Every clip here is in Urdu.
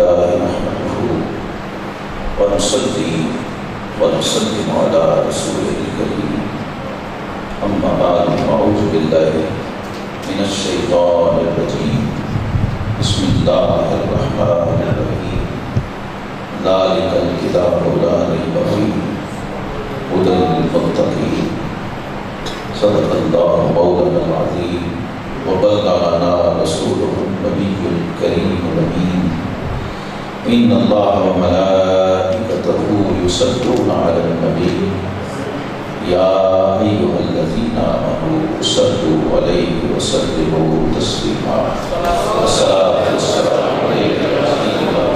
لله نحمده ونصلي ونسلم على رسوله الكريم أما بعد أعوذ بالله من الشيطان الرجيم بسم الله الرحمن الرحيم ذلك الكتاب لا ريب فيه هدى للمتقين صدق الله مولانا العظيم وبلغنا رسوله النبي الكريم الأمين إن الله وملائكته يصلون على النبي يا أيها الذين آمنوا صلوا عليه وسلموا تسليما والصلاة والسلام عليك يا سيدنا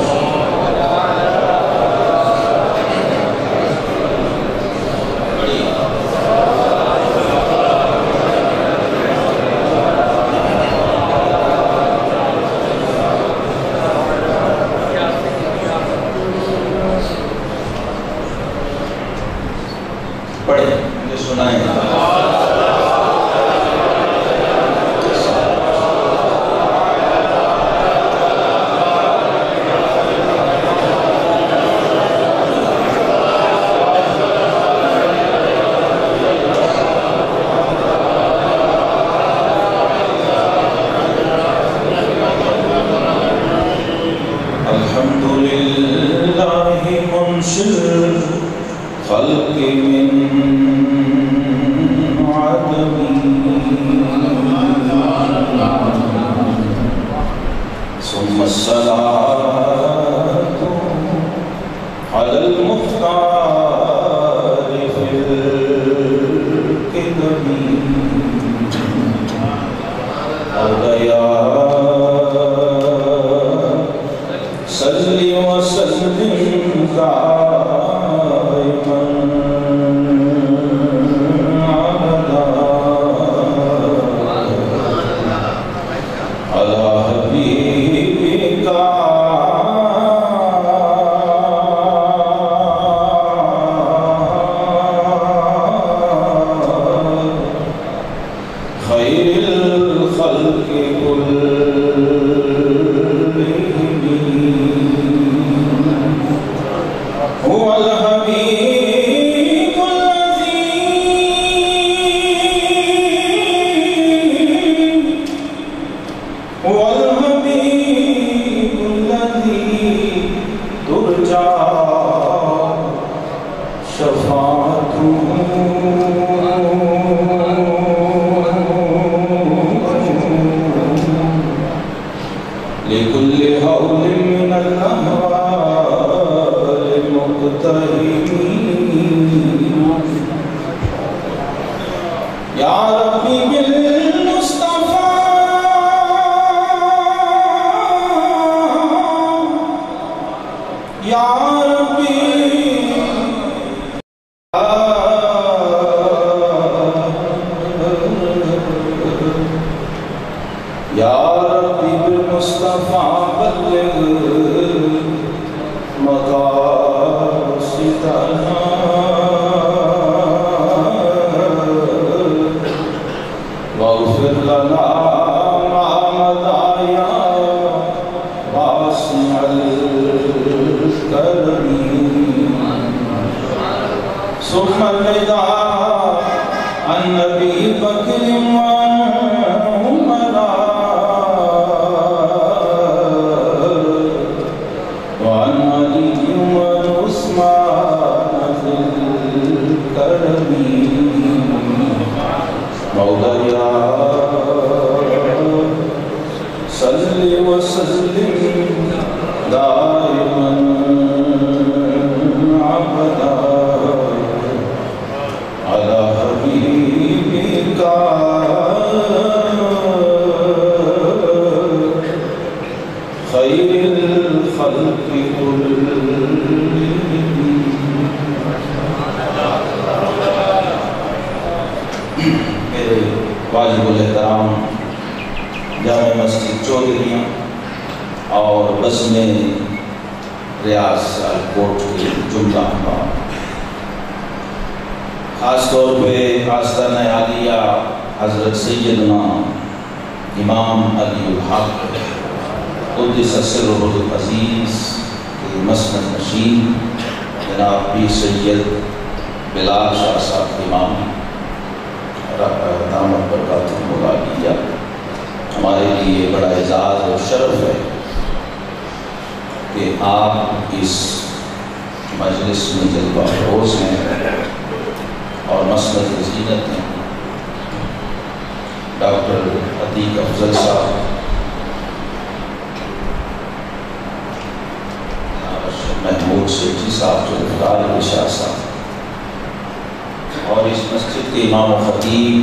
خاص طور پہ آستانہ عالیہ حضرت سیدنا امام علی الحق قدس سرہ العزیز کے مسند نشین جناب پیر سید بلال شاہ صاحب امام دامت برکاتہ العالیہ، ہمارے لیے بڑا اعزاز اور شرف ہے کہ آپ اس مجلس میں جلوہ افروز ہیں اور مسند زینت ہیں۔ ڈاکٹر عتیق افضل صاحب، محمود سیٹھی صاحب، ذوالفقار شاہ صاحب، اور اس مسجد کے امام و خطیب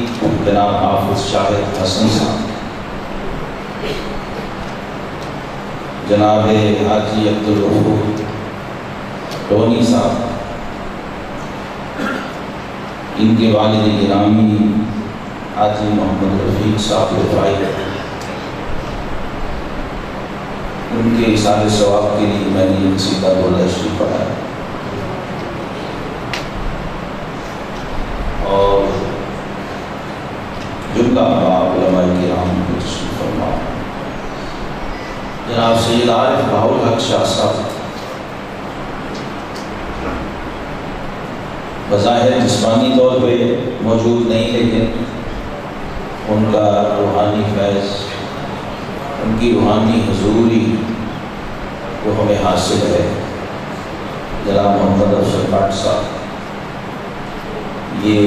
جناب حافظ شاہد حسن صاحب، جناب حاجی عبدالغفور ٹونی صاحب، ان کے والد گرامی حاجی محمد رفیق صاحب رفائی، ان کے اثار ثواب کے لیے میں نے قصیدہ بولنا شریف پڑھا ہے، اور جملہ علماء کرام کو تشریف فرما جناب سید عارف بہاء الحق شاہ صاحب، بظاہر جسمانی طور پہ موجود نہیں، لیکن ان کا روحانی فیض، ان کی روحانی حضوری وہ ہمیں حاصل ہے۔ جناب محمد افضل بٹ صاحب، یہ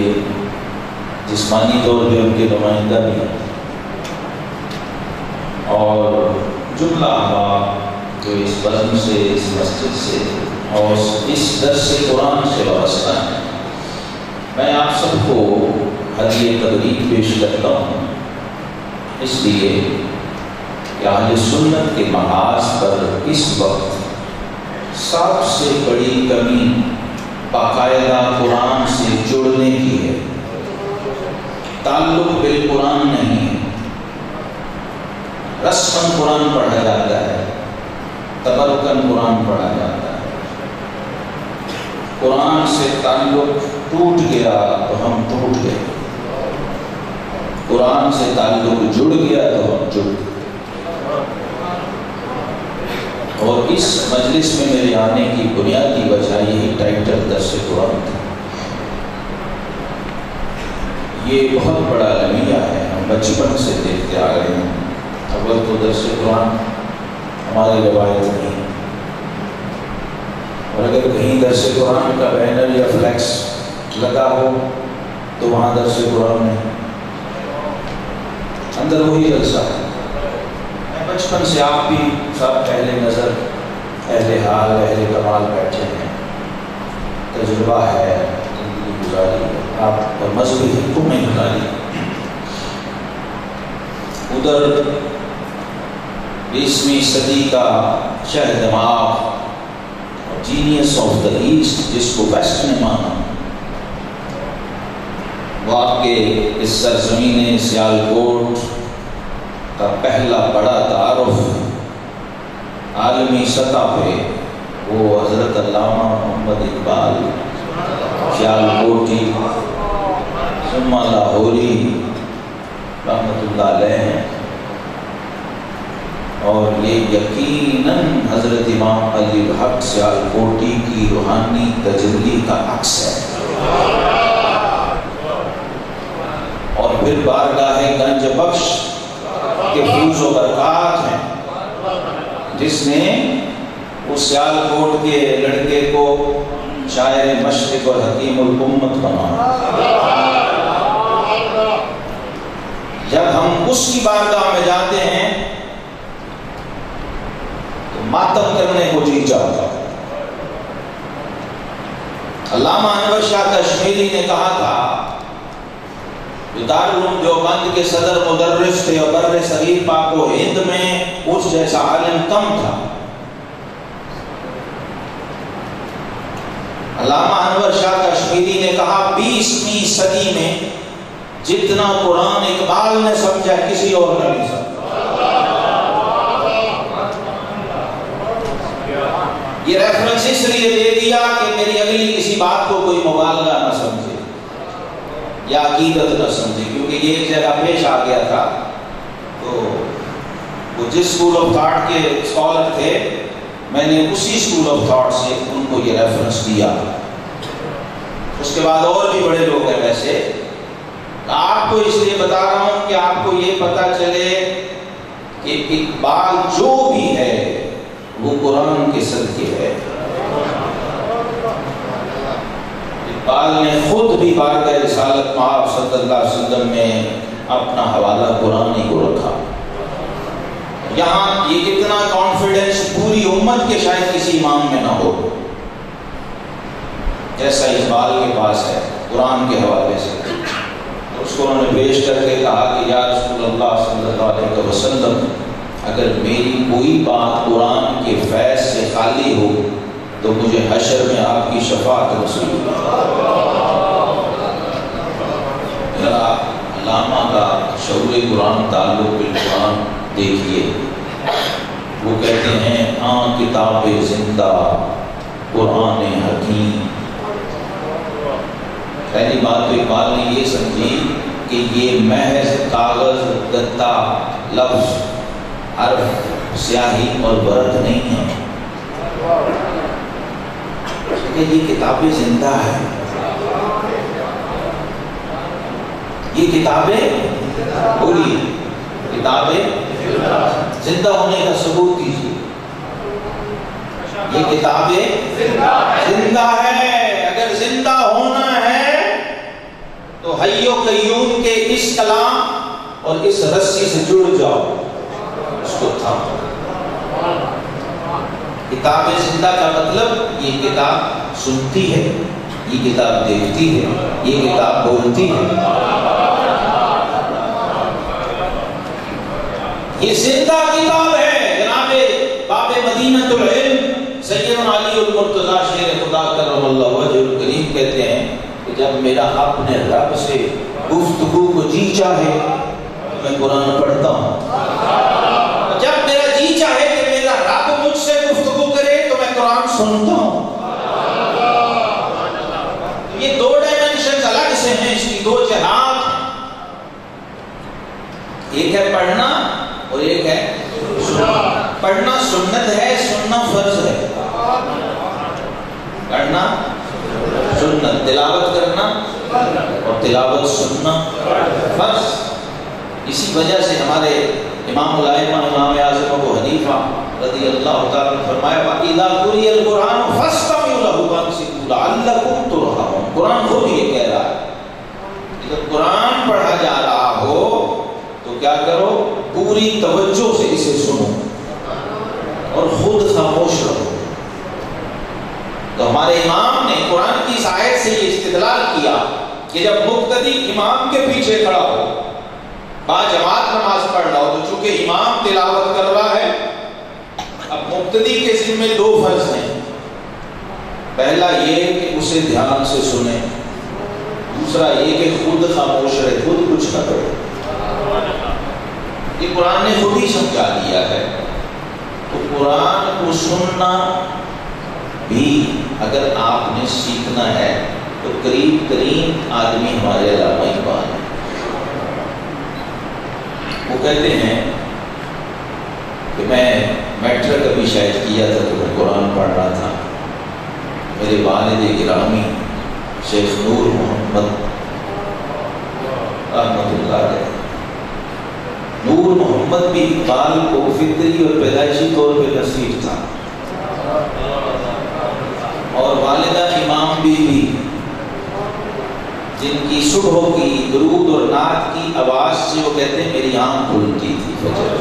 جسمانی طور پہ ان کے نمائندہ بھی ہیں، اور جملہ احباب جو اس بزم سے، اس مسجد سے اور اس درس قرآن سے وابستہ ہیں، میں آپ سب کو ہدیہ تبریک پیش کرتا ہوں، اس لیے کہ اہل سنت کے محاذ پر اس وقت سب سے بڑی کمی باقاعدہ قرآن سے جڑنے کی ہے، تعلق بالقرآن نہیں ہے۔ رسماً قرآن پڑھا جاتا ہے، تبرکاً قرآن پڑھا جاتا ہے، قرآن سے تعلق ٹوٹ گیا تو ہم ٹوٹ گئے، قرآن سے تعلق جڑ گیا تو ہم جڑ گئے۔ اور اس مجلس میں میرے آنے کی بنیادی وجہ یہی ٹائٹل درس قرآن تھا۔ یہ بہت بڑا المیہ ہے، ہم بچپن سے دیکھتے آ رہے ہیں۔ اول تو درس قرآن ہماری روایت نہیں، اور اگر کہیں درس قرآن کا بینر یا فلیکس لگا ہو تو وہاں درس قرآن نہیں، اندر وہی جلسہ ہے۔ میں بچپن سے، آپ بھی سب اہل نظر، اہل حال، اہل کمال بیٹھے ہیں، تجربہ ہے، زندگی گزاری ہے، آپ اور مذہبی حکم میں گزاری۔ ادھر 20ویں صدی کا شہ دماغ، جینیس آف دا ایسٹ جس کو ویسٹ نے مانا، وہ آپ کے اس سرزمین سیالکوٹ کا پہلا بڑا تعارف عالمی سطح پہ وہ حضرت علامہ محمد اقبال سیالکوٹی ثم لاہوری رحمۃ اللہ علیہ ہیں، اور یہ یقیناً حضرت امام علی الحق سیالکوٹی کی روحانی تجلی کا عکس ہے۔ اور پھر بارگاہ گنج بخش کے فیض و برکات ہیں، جس نے اس سیالکوٹ کے لڑکے کو شاعر مشرق اور حکیم الامت بنایا۔ جب ہم اس کی بارگاہ میں جاتے ہیں تو ماتم کرنے کو جی چاہتا ہے۔ علامہ انور شاہ کشمیری نے کہا تھا، جو دارالعلوم دیوبند کے صدر مدرس تھے اور بر صغیر پاک و ہند میں اس جیسا عالم کم تھا۔ علامہ انور شاہ کشمیری نے کہا 20ویں صدی میں جتنا قرآن اقبال نے سمجھا کسی اور نے نہیں سمجھا۔ یہ ریفرنس اس لیے دے دیا کہ میری اگلی کسی بات کو کوئی مبالغہ نہ سمجھے یا عقیدت نہ سمجھے، کیونکہ یہ ایک جگہ پیش آ گیا تھا تو وہ جس اسکول آف تھاٹ کے اسکالر تھے، میں نے اسی اسکول آف تھاٹ سے ان کو یہ ریفرنس دیا۔ اس کے بعد اور بھی بڑے لوگ ہیں ویسے، آپ کو اس لیے بتا رہا ہوں کہ آپ کو یہ پتا چلے کہ اقبال جو بھی ہے وہ قرآن کے صدقے ہے۔ اقبال نے خود بھی بارگاہ رسالت مآب صلی اللہ علیہ وسلم میں اپنا حوالہ قرآن ہی کو رکھا۔ یہاں یہ اتنا کانفیڈنس پوری امت کے شاید کسی امام میں نہ ہو جیسا اقبال کے پاس ہے قرآن کے حوالے سے۔ اس کو انہوں نے پیش کر کے کہا کہ یا رسول اللہ صلی اللہ علیہ وسلم، اگر میری کوئی بات قرآن کے فیض سے خالی ہو تو مجھے حشر میں آپ کی شفاعت نصیب ہو۔ ذرا علامہ کا شعور قرآن تعلق بالقرآن دیکھیے، وہ کہتے ہیں کتاب زندہ قرآن حکیم۔ پہلی بات تو اقبال نے یہ سمجھی کہ یہ محض کاغذ، گتا، لفظ، حرف، سیاہی اور برد نہیں ہے، کہ یہ کتابیں زندہ ہے۔ یہ کتابیں پوری کتابیں زندہ ہونے کا ثبوت دیجیے۔ یہ کتابیں زندہ ہے۔ اگر زندہ ہونا ہے تو حی و قیوم کے اس کلام اور اس رسی سے جڑ جاؤ، اس کو تھامو۔ کتاب زندہ کا مطلب یہ کتاب سنتی ہے، یہ کتاب دیکھتی ہے، یہ کتاب بولتی ہے۔ یہ زندہ کتاب ہے۔ جناب باب مدینۃ العلم سیدنا علی المرتضیٰ شیر خدا کرم اللہ وجہ الکریم کہتے ہیں کہ جب میرا اپنے رب سے گفتگو کو جی چاہے تو میں قرآن پڑھتا ہوں، جب میرا جی چاہے کہ میرا رب مجھ سے گفتگو کرے تو میں قرآن سنتا ہوں۔ یہ دو ڈائمنشنز الگ سے ہیں، اس کی دو جہات، ایک ہے پڑھنا اور ایک ہے سننا۔ پڑھنا سنت ہے، سننا فرض ہے۔ پڑھنا سنت، تلاوت کرنا اور تلاوت سننا فرض۔ اسی وجہ سے ہمارے امام الائمہ امام اعظم ابو حنیفہ رضی اللہ تعالیٰ نے فرمایا وَإِذَا قُرِئَ الْقُرْآنُ فَاسْتَمِعُوا لَهُ وَأَنصِتُوا لَعَلَّكُمْ تُرْحَمُونَ۔ قرآن خود یہ کہہ رہا ہے، جب قرآن پڑھا جا رہا ہو تو کیا کرو، پوری توجہ سے اسے سنو اور خود خاموش رہو۔ تو ہمارے امام نے قرآن کی اس آیت سے یہ استدلال کیا کہ جب مقتدی امام کے پیچھے کھڑا ہو، با جماعت نماز پڑھ رہا ہو، تو چونکہ امام تلاوت کر رہا ہے، اب مقتدی کے ذمہ دو فرض ہیں۔ پہلا یہ کہ اسے دھیان سے سنے، دوسرا یہ کہ خود خاموش رہے، خود کچھ نہ کرے۔ یہ قرآن نے خود ہی سمجھا دیا ہے۔ تو قرآن کو سننا بھی اگر آپ نے سیکھنا ہے تو قریب ترین آدمی ہمارے علامہ اقبال ہیں۔ وہ کہتے ہیں کہ میں میٹرک ابھی شاید کیا تھا تو میں قرآن پڑھ رہا تھا، میرے والد گرامی شیخ نور محمد رحمۃ اللہ علیہ، نور محمد بھی اقبال کو فطری اور پیدائشی طور پہ نصیب تھا، اور والدہ امام بی بی جن کی صبح کی درود اور نعت کی آواز سے وہ کہتے ہیں میری آنکھ کھلتی تھی فجر۔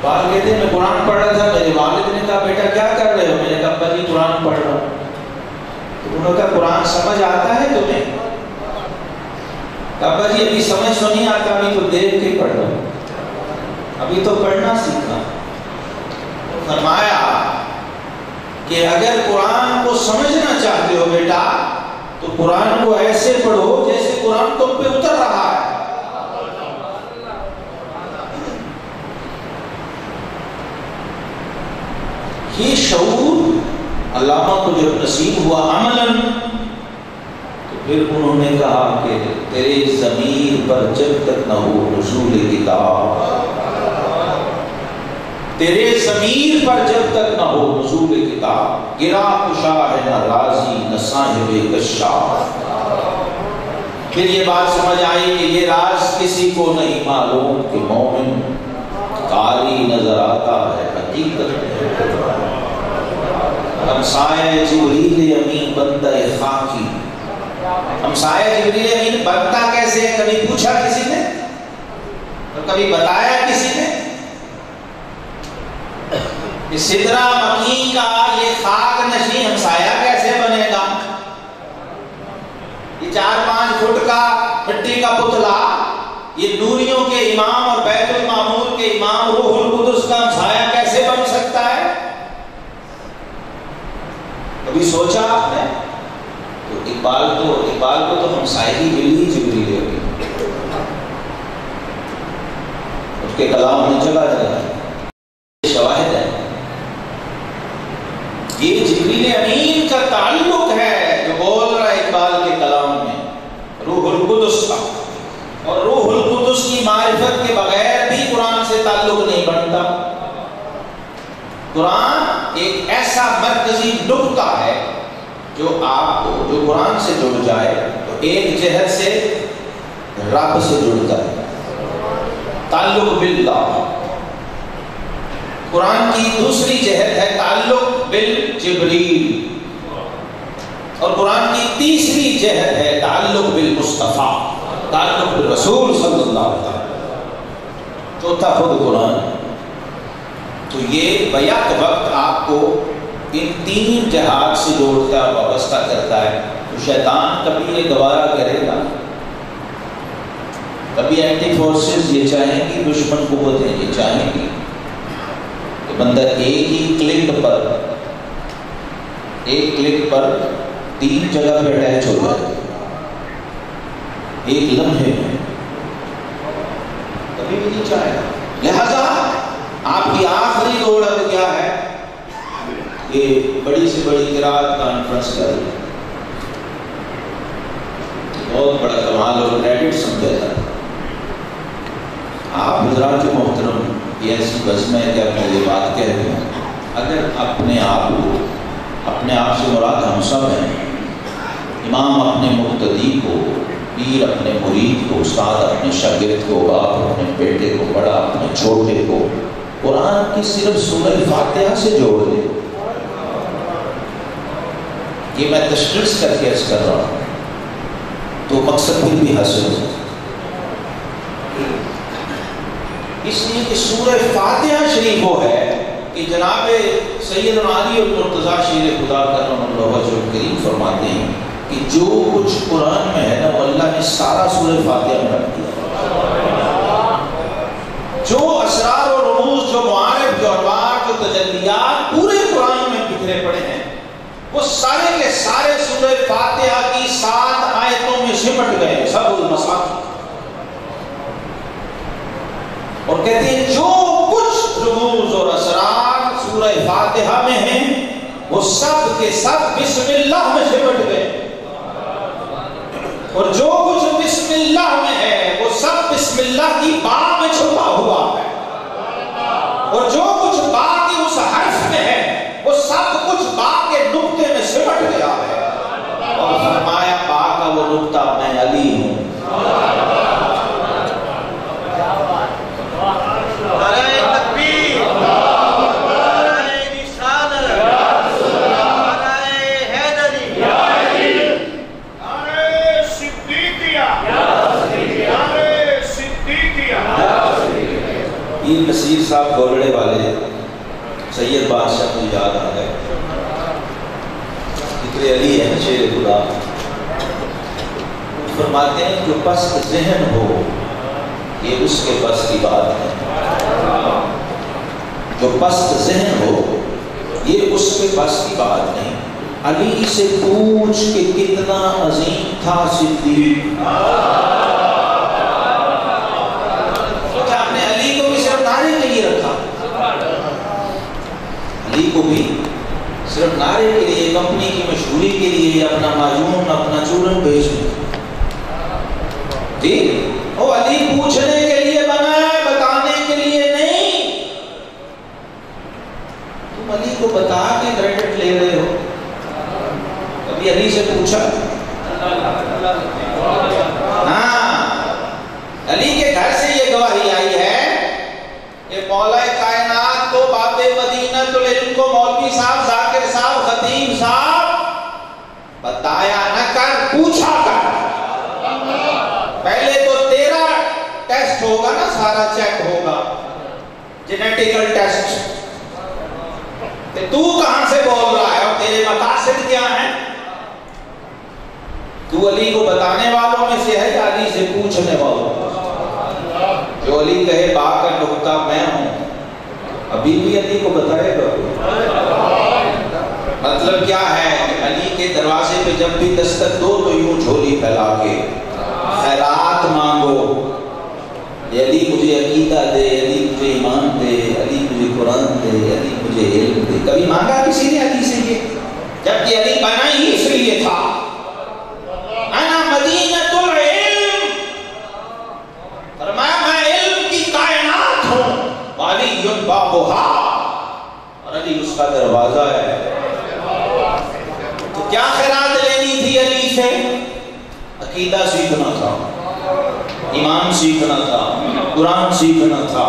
بال کہتے ہیں میں قرآن پڑھ رہا تھا، میرے والد نے کہا بیٹا کیا کر رہے ہو؟ میں نے کہا ابا جی قرآن پڑھ رہا ہوں۔ تو انہوں نے کہا قرآن سمجھ آتا ہے تمہیں؟ ابا جی ابھی سمجھ تو نہیں آتا، ابھی تو دیکھ کے پڑھ رہا ہوں، ابھی تو پڑھنا سیکھنا۔ فرمایا کہ اگر قرآن کو سمجھنا چاہتے ہو بیٹا تو قرآن کو ایسے پڑھو جیسے قرآن تم پہ اتر رہا ہے۔ یہ شعور علامہ کو جب نصیب ہوا عملاً، تو پھر انہوں نے کہا کہ تیرے ضمیر پر جب تک نہ ہو نزول کتاب، تیرے ضمیر پر جب تک نہ ہو نزول کتاب، گرا کشا ہے نہ راضی نہ صاحب کشاف۔ پھر یہ بات سمجھ آئی کہ یہ راز کسی کو نہیں معلوم کہ مومن قاری نظر آتا ہے حقیقت میں ہمسایہ جبریل امین بندہ خاکی۔ ہمسایہ جبریل امین بنتا کیسے ہے؟ کبھی پوچھا کسی نے؟ کبھی بتایا کسی نے؟ کہ سدرہ مکین کا یہ خاک نشین ہمسایہ کیسے بنے گا؟ یہ 4-5 فٹ کا مٹی کا پتلا یہ نوریوں کے امام اور بیت المعمور کے امام روح القدس کا ہمسایہ کیسے بن سکتا ہے؟ کبھی سوچا آپ نے؟ تو اقبال کو تو ہمسائے ہی ملی جبریل امین، اس کے کلام میں جگہ شواہد ہے۔ یہ جبریل امین کا تعلق ہے جو بول رہا ہے اقبال کے کلام میں روح القدس کا، اور روح القدس کی معرفت کے بغیر بھی قرآن سے تعلق نہیں بنتا۔ قرآن ایک ایسا مرکزی نقطہ ہے جو آپ کو جو قرآن سے جڑ جائے تو ایک جہت سے رب سے جڑتا ہے، تعلق باللہ۔ قرآن کی دوسری جہت ہے تعلق بالجبریل، اور قرآن کی تیسری جہت ہے تعلق بالمصطفیٰ، تعلق بالرسول صلی اللہ علیہ وسلم، چوتھا خود قرآن۔ تو یہ بیک وقت آپ کو ان 3 جہات سے جوڑتا ہے، وابستہ کرتا ہے۔ تو شیطان کبھی یہ گوارا کرے گا، کبھی اینٹی فورسز یہ چاہیں گی، دشمن قوتیں یہ چاہیں گی کہ بندہ ایک ہی کلک پر 3 جگہ پہ اٹیچ ہو جائے، ایک لمحے میں، کبھی بھی نہیں چاہے گا۔ لہذا آپ کی آخری دوڑ اب کیا ہے؟ یہ بڑی سے بڑی قرات کانفرنس کر رہی ہے، بہت بڑا کمال اور کریڈٹ سمجھا جاتا ہے۔ آپ حضرات محترم یہ ایسی بزم ہے کہ آپ نے یہ بات کہہ رہے ہیں، اگر اپنے آپ سے مراد ہم سب ہیں، امام اپنے مقتدی کو، پیر اپنے مرید کو، استاد اپنے شاگرد کو، باپ اپنے بیٹے کو، بڑا اپنے چھوٹے کو قرآن کی صرف سورہ فاتحہ سے جوڑ دے، یہ میں تشخیص کر کے عرض کر رہا ہوں، تو مقصد پھر بھی حاصل ہو۔ اس لیے کہ سورہ فاتحہ شریف وہ ہے کہ جناب سیدنا علی المرتضیٰ شیر خدا کرم اللہ وجہہ الکریم فرماتے ہیں کہ جو کچھ قرآن میں ہے نا وہ اللہ نے سارا سورہ فاتحہ میں رکھ دیا۔ جو اسرار و رموز، جو معارف، جو انوار، جو تجلیات پورے قرآن میں بکھرے پڑے ہیں، وہ سارے کے سارے سورہ فاتحہ کی 7 آیتوں میں سمٹ گئے، سب المصاحف۔ اور کہتے ہیں جو کچھ رموز اور اسرار سورہ فاتحہ میں ہیں وہ سب کے سب بسم اللہ میں سمٹ گئے، اور جو کچھ بسم اللہ میں ہے وہ سب بسم اللہ کی با میں چھپا ہوا ہے، اور جو کچھ با کے اس حرف میں ہے وہ سب کچھ با کے نقطے میں سمٹ گیا ہے، اور فرمایا با کا وہ نقطہ میں علی ہوں۔ نصیر صاحب گولڑے والے سید بادشاہ کو یاد آ گئے، ذکر علی ہے شیر خدا، فرماتے ہیں جو پست ذہن ہو یہ اس کے بس کی بات ہے، جو پست ذہن ہو یہ اس کے بس کی بات نہیں۔ علی سے پوچھ کہ کتنا عظیم تھا صدیق، علی کو بھی صرف نعرے کے لیے، کمپنی کی مشہوری خوشی کے لیے اپنا معجون اپنا چورن بھیج دوں؟ جی وہ علی پوچھنے کے لیے بنا ہے، بتانے کے لیے نہیں۔ تم علی کو بتا کے کریڈٹ لے رہے ہو؟ کبھی علی سے پوچھا؟ ہاں، علی کے گھر سے یہ گواہی آئی ہے کہ مولا کائنات کو باب مدینہ العلم کو مولوی صاحب، ذاکر صاحب، خطیب صاحب بتایا نہ کر، پوچھا کر۔ پہلے تو تیرا ٹیسٹ ہوگا نا، سارا چیک ہوگا، جینیٹیکل ٹیسٹ، تو کہاں سے بول رہا ہے اور تیرے مقاصد کیا ہیں؟ تو علی کو بتانے والوں میں سے ہے یا علی سے پوچھنے والوں؟ جو علی کہے با کا نقطہ میں ہوں، ابھی بھی علی کو بتائے گا۔ مطلب کیا ہے کہ علی کے دروازے پہ جب بھی دستک دو تو یوں جھولی پھیلا کے خیرات مانگو، علی مجھے عقیدہ دے، علی مجھے ایمان دے، علی مجھے قرآن دے، علی مجھے علم دے۔ کبھی مانگا کسی نے علی سے یہ؟ جبکہ علی بنا ہی اس لیے تھا، انا مدینۃ العلم، فرمایا میں علم کی کائنات ہوں، وعلی بابھا، اور علی اس کا دروازہ ہے۔ تو کیا خیرات لینی تھی علی سے؟ عقیدہ سیکھنا تھا، ایمان سیکھنا تھا، قرآن سیکھنا تھا،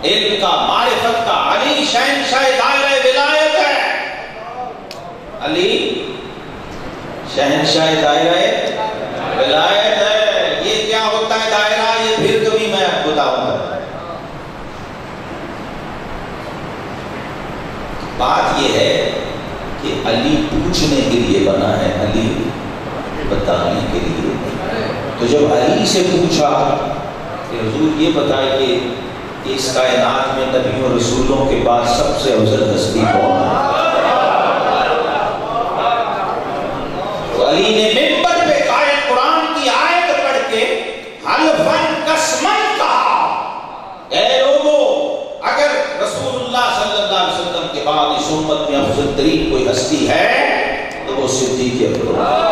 علم کا، معرفت کا۔ علی شہنشاہ دائرہ ولایت ہے، علی شہنشاہ دائرہ ولایت ہے۔ یہ کیا ہوتا ہے دائرہ؟ یہ پھر کبھی میں آپ کو بتاؤں گا۔ بات یہ ہے کہ علی پوچھنے کے لیے بنا ہے، علی بتانے کے لیے۔ تو جب علی سے پوچھا کہ حضور یہ بتائیے کہ اس کائنات میں نبیوں اور رسولوں کے بعد سب سے افضل ہستی کون ہے؟ تو علی نے منبر پہ قائل قرآن کی آیت پڑھ کے حلفاً قسماً کہا، اے لوگو اگر رسول اللہ صلی اللہ علیہ وسلم کے بعد اس امت میں افضل ترین کوئی ہستی ہے تو وہ صدیق اکبر ہے۔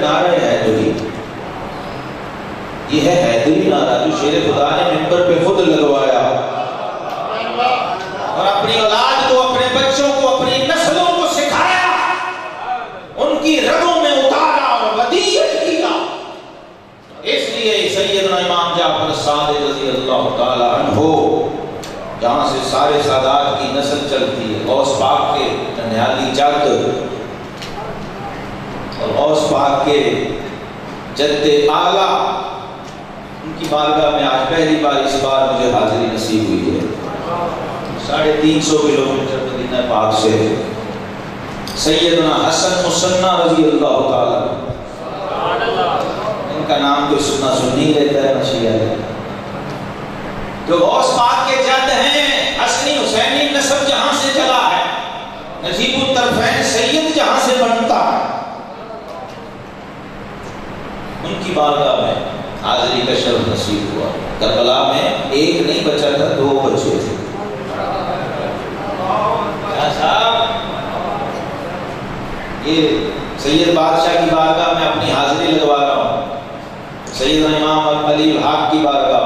نعرہ حیدری، یہ ہے حیدری نعرہ جو شیر خدا نے منبر پہ خود لگوایا اور اپنی اولاد کو، اپنے بچوں کو، اپنی نسلوں کو سکھایا، ان کی رگوں میں اتارا اور ودیعت کیا۔ اس لیے سیدنا امام جعفر صادق رضی اللہ تعالی عنہ، جہاں سے سارے سادات کی نسل چلتی ہے، غوث پاک کے ننیالی جد اور غوث پاک کے جد اعلیٰ، ان کی بارگاہ میں آج پہلی بار اس بار مجھے حاضری نصیب ہوئی ہے۔ 350 کلومیٹر مدینہ پاک سے سیدنا حسن مصنع رضی اللہ تعالیٰ، ان کا نام کوئی سننا سن نہیں لیتا ہے، مشیہ ہے، جو غوث پاک کے جد ہیں، حسنی حسینی نسب جہاں سے چلا ہے، نجیب الطرفین سید جہاں سے بنتا ہے، ان کی بارگاہ میں حاضری کا شرف نصیب ہوا۔ کربلا میں ایک نہیں بچا تھا، 2 بچے تھے۔ یہ سید بادشاہ کی بارگاہ میں اپنی حاضری لگوا رہا ہوں، سیدنا امام علی الحق کی بارگاہ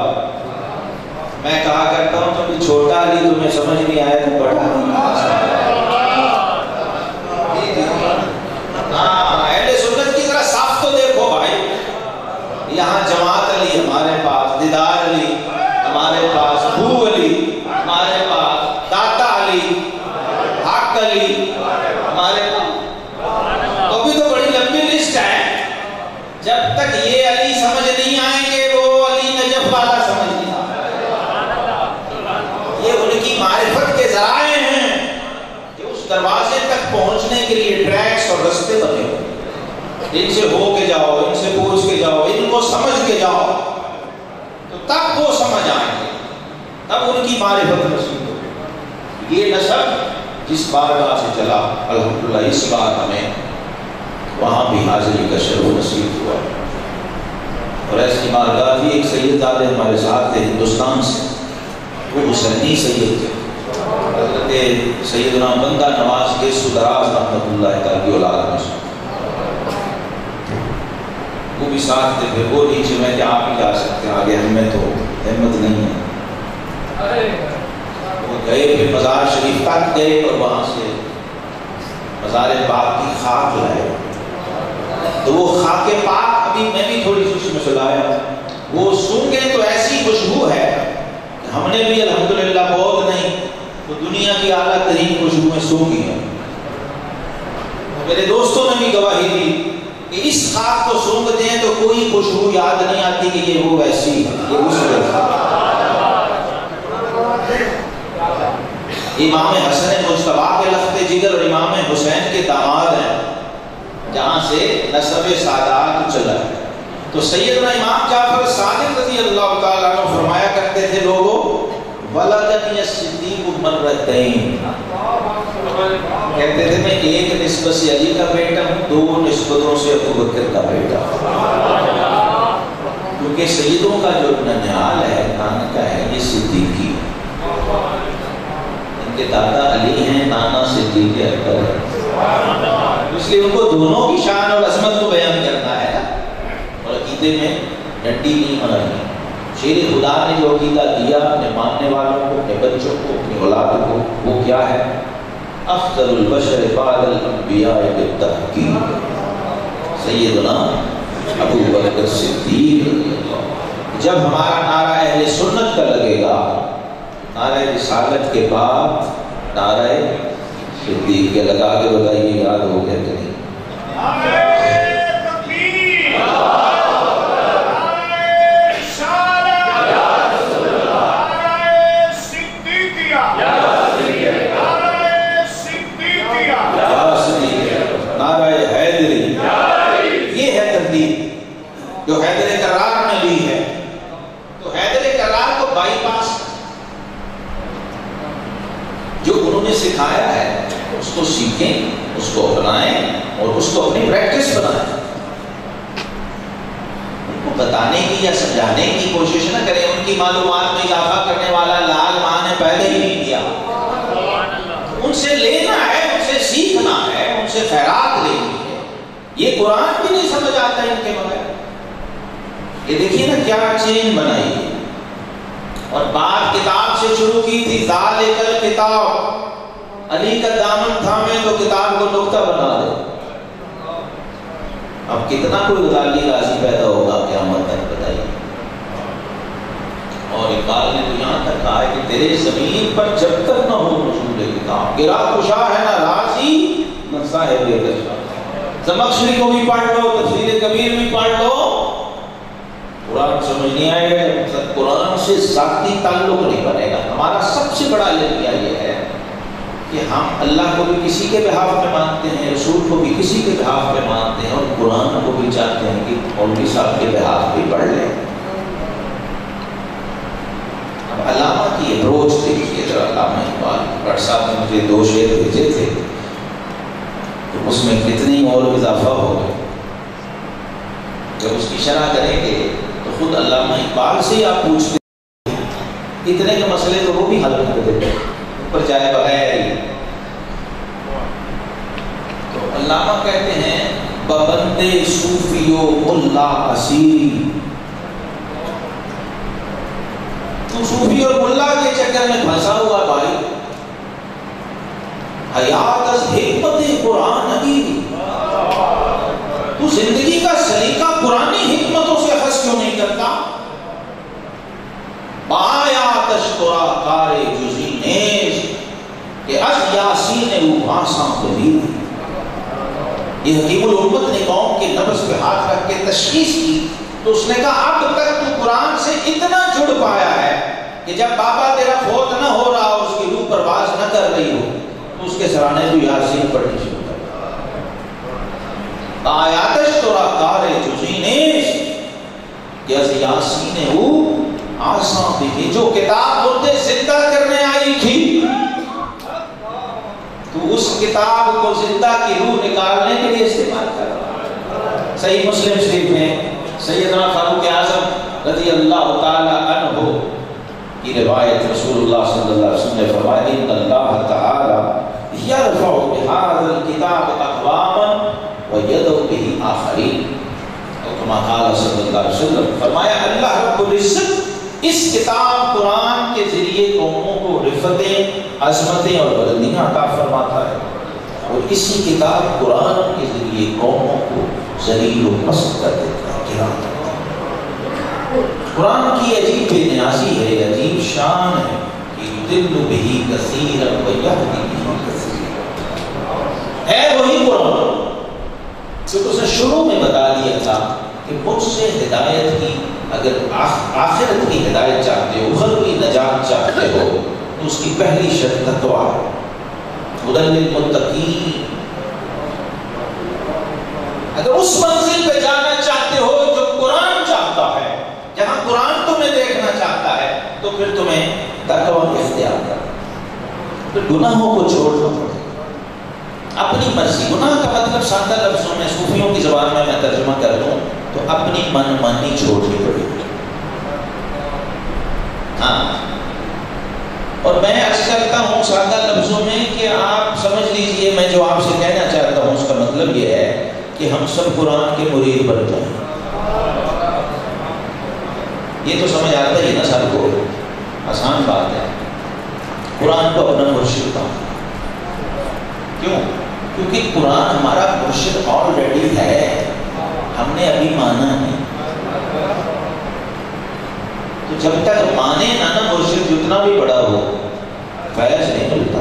میں کہا کرتا ہوں تم چھوٹا علی تمہیں سمجھ نہیں آیا تو بڑا علی۔ اہل سنت کی طرح صاف تو دیکھو بھائی، یہاں جماعت علی ہمارے پاس، دیدار علی ہمارے پاس، بھو علی ہمارے پاس، داتا علی، حق علی ہمارے پاس، تو بھی تو بڑی لمبی لسٹ ہے۔ جب تک یہ علی سمجھ نہیں آئیں گے وہ علی نجف والا سمجھ نہیں آئے۔ یہ ان کی معرفت کے ذرائع ہیں کہ اس دروازے تک پہنچنے کے لیے ٹریکس اور رستے بنے ہوئے، ان سے ہو کے جاؤ، ان سے پوچھ کے جاؤ، ان کو سمجھ کے جاؤ، تو تب وہ سمجھ آئیں گے، تب ان کی معرفت نصیب ہوگی۔ یہ نسب جس بارگاہ سے چلا الحمدللہ اس بار ہمیں وہاں بھی حاضری کا شرف نصیب ہوا، اور ایسی بارگاہ بھی ایک سید زادے ہمارے ساتھ تھے ہندوستان سے، وہ حسینی سید تھے، حضرت سیدنا بندہ نواز کے سدراز رحمۃ اللہ تعالی کی اولاد میں سے وہ بھی ساتھ تھے۔ پھر وہ نیچے میں کہ آپ ہی جا سکتے ہیں، آگے ہمیں تو ہمت نہیں ہے۔ وہ گئے، پھر مزار شریف تک گئے اور وہاں سے مزار پاک کی خاک لائے، تو وہ خاک پاک ابھی میں بھی تھوڑی سی اس میں سلایا، وہ سونگے تو ایسی خوشبو ہے کہ ہم نے بھی الحمدللہ بہت نہیں تو دنیا کی اعلیٰ ترین خوشبو میں سونگی ہے۔ میرے دوستوں نے بھی گواہی دی کہ اس خاک کو سونگتے ہیں تو کوئی خوشبو یاد نہیں آتی کہ یہ وہ ویسی ہے، یہ اس ویسا۔ امام حسن مجتبیٰ کے لخت جگر اور امام حسین کے داماد ہیں، جہاں سے نسب سادات چلا ہے۔ تو سیدنا امام جعفر صادق رضی اللہ تعالیٰ عنہ فرمایا کرتے تھے، لوگوں ولدنی الصدیق مرتین، کہتے تھے میں ایک نسبت سے علی کا بیٹا ہوں، دو نسبتوں سے ابوبکر کا بیٹا ہوں، کیونکہ سیدوں کا جو ننیال ہے، نانا کا ہے، یہ صدیقی ہے، ان کے دادا علی ہیں، نانا صدیق اکبر ہے، اس لیے ان کو دونوں کی شان اور عظمت کو بیان کرنا ہے اور عقیدے میں ڈنڈی نہیں مارنی۔ شیر خدا نے جو عقیدہ دیا اپنے ماننے والوں کو، اپنے بچوں کو، اپنی اولاد کو، وہ کیا ہے؟ افضل البشر بعد الانبیاء بالتحقیق سیدنا ابو بکر صدیق۔ جب ہمارا نعرہ اہل سنت کا لگے گا، نعرہ رسالت کے بعد نعرہ صدیق کے لگا کے بتائیے یاد ہو گیا کہ نہیں؟ جو حیدر کرار نے لی ہے، تو حیدر کرار کو بائی پاس جو انہوں نے سکھایا ہے اس کو سیکھیں، اس کو اپنائیں اور اس کو اپنی پریکٹس بنائیں۔ ان کو بتانے کی یا سمجھانے کی کوشش نہ کریں، ان کی معلومات میں اضافہ کرنے والا لال ماں نے پہلے ہی نہیں کیا۔ ان سے لینا ہے، ان سے سیکھنا ہے، ان سے خیرات لینی ہے۔ یہ قرآن بھی نہیں سمجھ آتا ان کے بغیر۔ یہ دیکھیے نا کیا چین بنائی ہے، اور بات کتاب سے شروع کی تھی، ذالک الکتاب، علی کا دامن تھامے تو کتاب کو نقطہ بنا دے۔ اب کتنا کوئی غزالی راضی پیدا ہوگا قیامت تک بتائیے۔ اور اقبال نے تو یہاں تک کہا ہے کہ تیرے زمین پر جب تک نہ ہو نزول کتاب، گرا کشا ہے نہ راضی نہ صاحب کشا۔ زمخشری کو بھی پڑھ لو، تفسیر کبیر بھی پڑھ لو، قرآن سمجھ نہیں آئے گا، قرآن سے ذاتی تعلق نہیں بنے گا۔ ہمارا سب سے بڑا المیہ یہ ہے کہ ہم اللہ کو بھی کسی کے بہاف میں مانتے ہیں، رسول کو بھی کسی کے بہاف میں مانتے ہیں، اور قرآن کو بھی چاہتے ہیں کہ مولوی صاحب کے بہاف بھی پڑھ لیں۔ اب علامہ کی اپروچ دیکھیے ذرا، علامہ اقبال بٹ صاحب نے مجھے 2 شعر بھیجے تھے، تو اس میں کتنی اور اضافہ ہو گئے۔ جب اس کی شرح کریں گے تو خود علامہ اقبال سے آپ پوچھتے ہیں، اتنے کے مسئلے تو وہ بھی حل کر دیتے ہیں پر جائے بغیر ہی۔ تو علامہ کہتے ہیں ببندے صوفیو ملا اسیری، تو صوفی اور ملا کے چکر میں پھنسا ہوا بھائی، حیات از حکمت قرآن نگیری، تو زندگی کا سلیقہ پرانی حکمتوں سے اخذ کیوں نہیں کرتا؟ بایاتش ترا کار جزی نیز کہ از یاسین او آساں بلید۔ یہ حکیم الامت نے قوم کے نفس پہ ہاتھ رکھ کے تشخیص کی، تو اس نے کہا اب تک تو قرآن سے اتنا جڑ پایا ہے کہ جب بابا تیرا فوت نہ ہو رہا اور اس کی روح پرواز نہ کر رہی ہو تو اس کے سرانے تو یاسین پڑھنی شروع کر۔ آیاتش ترا کار جزی نیز کہ از یاسین او آساں بھی، جو کتاب مردے زندہ کرنے آئی تھی تو اس کتاب کو زندہ کی روح نکالنے کے لیے استعمال کر رہا ہے۔ صحیح مسلم شریف میں سیدنا فاروق اعظم رضی اللہ تعالی عنہ کی روایت رسول اللہ صلی اللہ علیہ وسلم نے فرمایا ان اللہ تعالی یرفع بهذا الكتاب اقواما ويدعو به آخرین، کما قال صلی اللہ علیہ وسلم فرمایا اللہ رب العزت اس کتاب قرآن کے ذریعے قوموں کو رفتیں، عظمتیں اور بلندیاں عطا فرماتا ہے، اور اسی کتاب قرآن کے ذریعے قوموں کو ذلیل و پست کر دیتا ہے، گرا دیتا ہے۔ قرآن کی عجیب بے نیازی ہے، عجیب شان ہے کہ یضل بہ کثیرا ویہدی بہ کثیرا، ہے وہی قرآن جو اس نے شروع میں بتا دیا تھا کہ مجھ سے ہدایت کی، اگر آخرت کی ہدایت چاہتے ہو، اخروی نجات چاہتے ہو، تو اس کی پہلی شرط تقویٰ ہے، ہدی للمتقین۔ اگر اس منزل پہ جانا چاہتے ہو جو قرآن چاہتا ہے، جہاں قرآن تمہیں دیکھنا چاہتا ہے، تو پھر تمہیں تقویٰ اختیار کرنا، پھر گناہوں کو چھوڑنا پڑے، اپنی مرضی۔ گناہ کا مطلب سادہ لفظوں میں صوفیوں کی زبان میں ترجمہ کر دوں تو اپنی من مانی چھوڑنی پڑے گی۔ ہاں، اور میں عرض کرتا ہوں سادہ لفظوں میں کہ آپ سمجھ لیجئے میں جو آپ سے کہنا چاہتا ہوں اس کا مطلب یہ ہے کہ ہم سب قرآن کے مرید بن جائیں۔ یہ تو سمجھ آتا ہی نا سب کو، آسان بات ہے، قرآن کو اپنا مرشد کا۔ کیوں؟ کیونکہ قرآن ہمارا مرشد آلریڈی ہے، ہم نے ابھی مانا ہے۔ تو جب تک مانے نہ مرشد جتنا بھی بڑا ہو، فیض نہیں ملتا،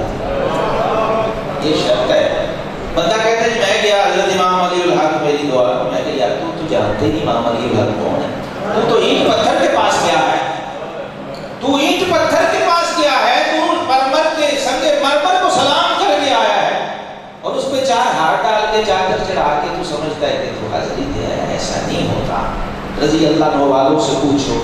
یہ شرط ہے۔ بندہ کہتا ہے میں گیا حضرت امام علی الحق میری دعا، میں کہ یار تو جانتے نہیں امام علی الحق کون ہے، تو اینٹ پتھر کے پاس گیا ہے، تو اینٹ پتھر کے پاس گیا ہے، تو مرمر کے سنگ مرمر کو سلام کر کے آیا ہے، اور اس پہ چار ہار ڈال کے چادر چڑھا کے تو سمجھتا ہے کہ تو حاضری دے، ایسا نہیں ہوتا۔ رضی اللہ عنہ والوں سے پوچھو،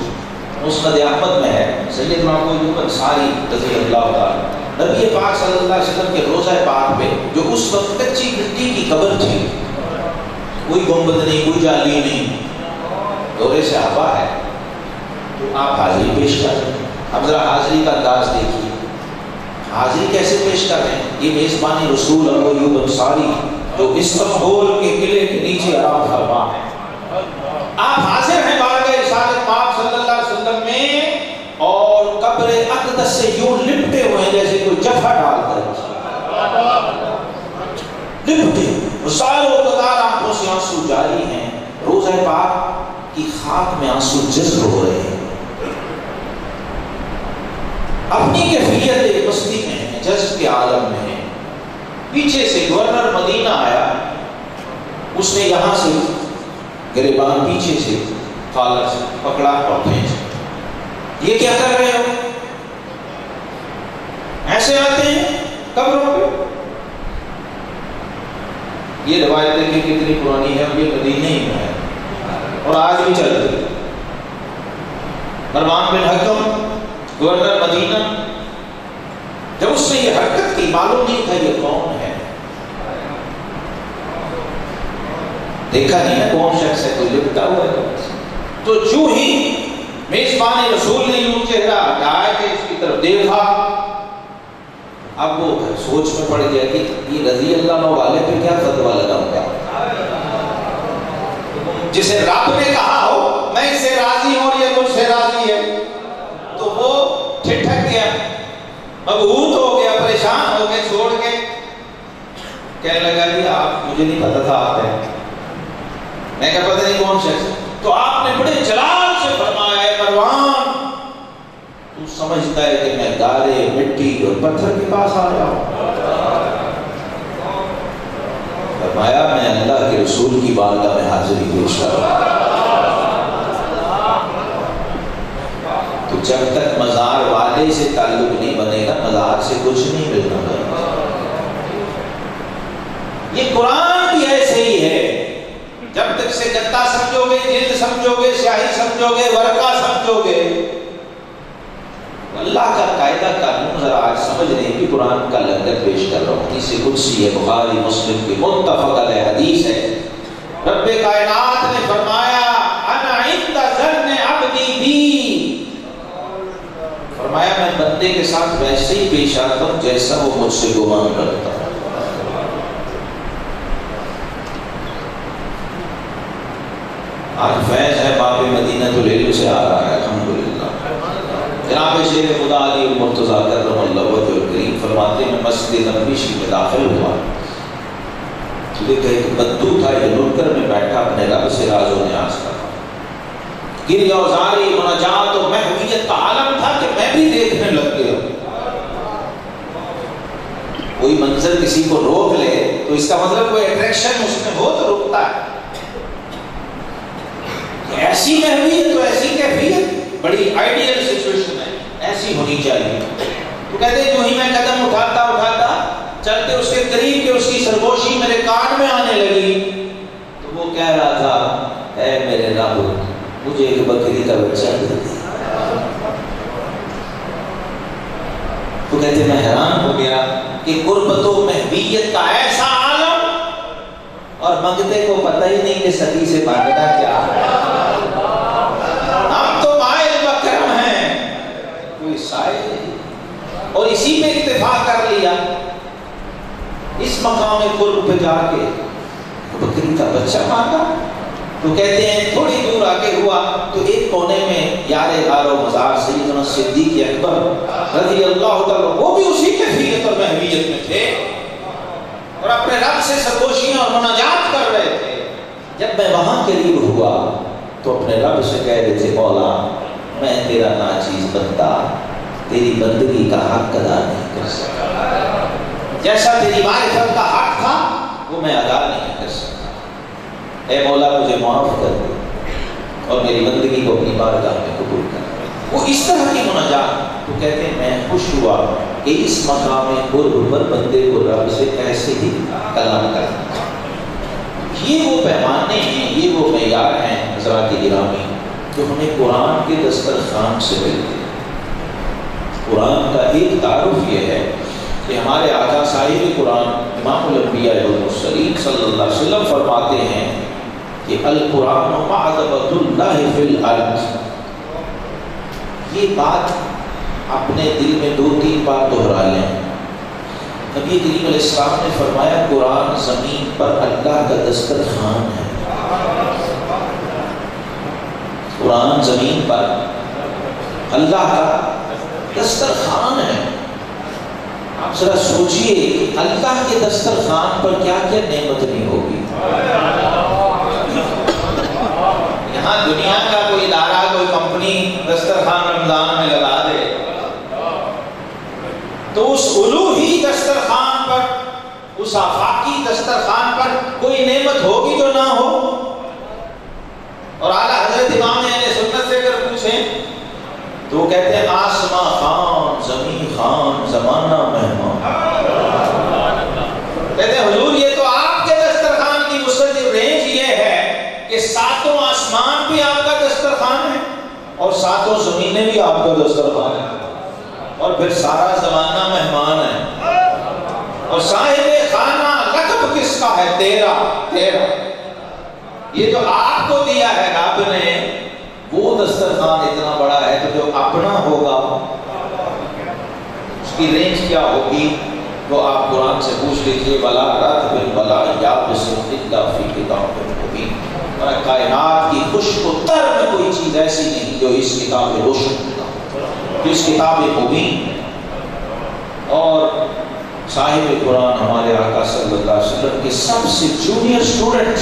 مسند احمد میں ہے، سیدنا ابو ایوب انصاری رضی اللہ تعالیٰ نبی پاک صلی اللہ علیہ وسلم کے روضہ پاک پہ جو اس وقت کچی مٹی کی قبر تھی، کوئی گنبد نہیں، کوئی جالی نہیں، دورے صحابہ ہے، تو آپ حاضری پیش کر رہے ہیں۔ اب ذرا حاضری کا انداز دیکھیے، حاضری کیسے پیش کر رہے ہیں؟ یہ میزبانی رسول ابو ایوب انصاری جو استنبول کے قلعے کے نیچے آرام فرما ہے، آپ حاضر ہیں بارگاہ رسالت پاک صلی اللہ علیہ وسلم میں، اور قبر اقدس سے یوں لپٹے ہوئے ہیں جیسے کوئی جفا ڈالتا ہے، لپٹے، سالوں قطار آنکھوں سے آنسو جاری ہیں، روضہ پاک کی خاک میں آنسو جذب ہو رہے ہیں، اپنی کیفیت مستی میں ہیں، جذب کے عالم میں ہیں۔ پیچھے سے گورنر مدینہ آیا، اس نے یہاں سے گریبان پیچھے سے کالر سے پکڑا اور کھینچا، یہ کیا کر رہے ہو؟ ایسے آتے ہیں قبروں پہ؟ یہ روایت دیکھیں کتنی پرانی ہے، اور یہ مدینہ ہی میں ہے اور آج بھی چل رہی ہے۔ مروان بن حکم گورنر مدینہ، جب اس نے یہ حرکت کی، معلوم نہیں تھا یہ کون ہے، دیکھا نہیں ہے کون شخص ہے، کوئی لپٹا ہوا ہے، تو جو ہی میزبان رسول نے یوں چہرہ ہٹایا کہ اس کی طرف دیکھا، اب وہ سوچ میں پڑ گیا کہ یہ رضی اللہ عنہ والے پہ کیا فتویٰ لگاؤں گا، جسے رب نے کہا ہو میں اس سے راضی ہوں اور یہ مجھ سے راضی ہے، تو وہ ٹھٹک گیا، مبہوت ہو گیا، پریشان ہو گئے، چھوڑ کے کہنے لگا کہ آپ مجھے نہیں پتا تھا آپ ہیں، میں کہا پتہ نہیں کون شخص، تو آپ نے بڑے جلال سے فرمایا ہے مروان تو سمجھتا ہے کہ میں گارے مٹی اور پتھر کے پاس آیا ہوں؟ فرمایا میں اللہ کے رسول کی بارگاہ میں حاضری پیش کر رہا ہوں۔ تو جب تک مزار والے سے تعلق نہیں بنے گا، مزار سے کچھ نہیں ملنا۔ یہ قرآن بھی ایسے ہی ہے، جب تک سے گتا سمجھو گے، جلد سمجھو گے، سیاہی سمجھو گے، ورقہ سمجھو گے، اللہ کا قاعدہ علیحدہ کر لوں، ذرا آج سمجھ رہے ہیں کہ قرآن کا لنگر پیش کر رہا ہوں۔ حدیث قدسی ہے، بخاری مسلم کی متفق علیہ حدیث ہے۔ رب کائنات نے فرمایا انا عند ظن عبدی بی، فرمایا میں بندے کے ساتھ ویسے ہی پیش آتا ہوں جیسا وہ مجھ سے گمان کرتا ہے۔ آج فیض ہے باب مدینہ العلم سے آ رہا ہے الحمدللہ۔ جناب شیخ خدا علی المرتضیٰ کرم اللہ وجہ الکریم فرماتے ہیں مسجد نبوی میں داخل ہوا، دیکھا ایک بدو تھا، جلوکر میں بیٹھا اپنے رب سے راز و نیاز کر، گریہ و زاری مناجات و محویت کا عالم تھا کہ میں بھی دیکھنے لگ گیا۔ کوئی منظر کسی کو روک لے تو اس کا مطلب کوئی اٹریکشن اس میں ہو تو رکتا ہے۔ ایسی محویت تو ایسی کیفیت بڑی آئیڈیل سچویشن ہے، ایسی ہونی چاہیے۔ تو کہتے ہیں جو ہی میں قدم اٹھاتا چلتے اس کے قریب کہ اس کی سرگوشی میرے کان میں آنے لگی تو وہ کہہ رہا تھا اے میرے رب مجھے ایک بکری کا بچہ دے دے۔ تو کہتے میں حیران ہو گیا کہ قربت و محبیت کا ایسا عالم اور منگتے کو پتہ ہی نہیں کہ ستی سے مانگنا کیا ہے۔ ہم تو مائل بکرم ہیں، کوئی سائل نہیں، اور اسی پہ اتفاق کر لیا۔ اس مقام قرب پہ جا کے بکری کا بچہ مانگا تو کہتے ہیں تھوڑی دور آگے ہوا تو ایک کونے میں یار غار و مزار سیدنا صدیق اکبر رضی اللہ تعالیٰ وہ بھی اسی کیفیت اور محویت میں تھے اور اپنے رب سے سرگوشیاں اور مناجات کر رہے تھے۔ جب میں وہاں قریب ہوا تو اپنے رب سے کہہ رہے تھے مولا میں تیرا ناچیز بندہ تیری بندگی کا حق ادا نہیں کر سکتا، جیسا تیری معرفت کا حق تھا وہ میں ادا نہیں کر سکتا، اے مولا مجھے معاف کر دے اور میری بندگی کو اپنی بارگاہ میں قبول کر۔ وہ اس طرح کی مناجات تو کہتے ہیں میں خوش ہوا کہ اس مقام قرب پر بندے کو رب سے ایسے ہی کلام کرنا۔ یہ وہ پیمانے ہیں، یہ وہ معیار ہیں حضرات گرامی جو ہمیں قرآن کے دسترخوان سے ملتے ہیں۔ قرآن کا ایک تعارف یہ ہے کہ ہمارے آقا صاحب قرآن امام الانبیاء والمرسلین صلی اللہ علیہ وسلم فرماتے ہیں کہ القرآن معذبۃ اللہ فی الارض۔ یہ بات اپنے دل میں 2-3 بار دہرا لیں۔ نبی کریم علیہ السلام نے فرمایا قرآن زمین پر اللہ کا دسترخوان ہے۔ قرآن زمین پر اللہ کا دسترخوان ہے۔ آپ ذرا سوچئے اللہ کے دسترخوان پر کیا کیا نعمت نہیں ہوگی۔ یہاں دنیا کا کوئی ادارہ کوئی کمپنی دسترخوان رمضان میں لگا دے تو اس الوہی دسترخوان پر اس آفاقی دسترخوان پر کوئی نعمت ہوگی تو نہ ہو۔ اور اعلیٰ حضرت امام اہل سنت سے اگر پوچھیں تو وہ کہتے ہیں آسماں خان زمین خان زمانہ مہمان۔ کہتے ہیں حضور یہ تو آپ کے دسترخوان کی مستقل رینج یہ ہے کہ 7 آسمان بھی آپ کا دسترخوان ہے اور 7 زمینیں بھی آپ کا دسترخوان ہے اور پھر سارا زمانہ مہمان ہے اور صاحب خانہ لقب کس کا ہے؟ تیرا۔ یہ جو آپ کو دیا ہے رب نے وہ دسترخوان اتنا بڑا ہے تو جو اپنا ہوگا اس کی رینج کیا ہوگی تو آپ قرآن سے پوچھ لیجئے ولا رطب ولا یابس الا فی کتاب مبین۔ کائنات کی خشک و تر میں کوئی چیز ایسی نہیں جو اس کتاب روشن جو اس کتاب مبین۔ اور صاحب قرآن ہمارے آقا صلی اللہ علیہ وسلم کے سب سے جونیئر سٹوڈنٹ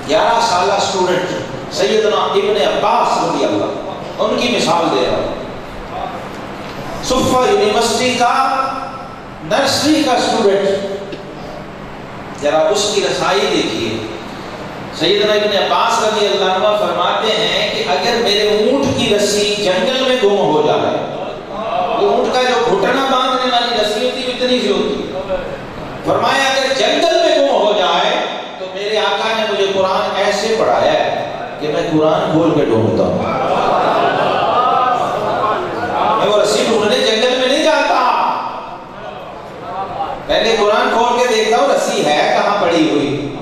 11 سالہ سٹوڈنٹ سیدنا ابن عباس رضی اللہ ان کی مثال دے رہا ہوں۔ صفہ یونیورسٹی کا نرسری کا سٹوڈنٹ، ذرا اس کی رسائی دیکھیے۔ سیدنا ابن عباس رضی اللہ عنہ فرماتے ہیں کہ اگر میرے اونٹ کی رسی جنگل میں گم ہو جائے، وہ اونٹ کا جو گھٹنا باندھنے والی رسی ہوتی ہے اتنی سی ہوتی ہے، فرمایا اگر جنگل میں گم ہو جائے تو میرے آقا نے مجھے قرآن ایسے پڑھایا ہے کہ میں قرآن کھول کے ڈھونڈتا ہوں۔ میں وہ رسی ڈھونڈنے جنگل میں نہیں پڑی ہوئی.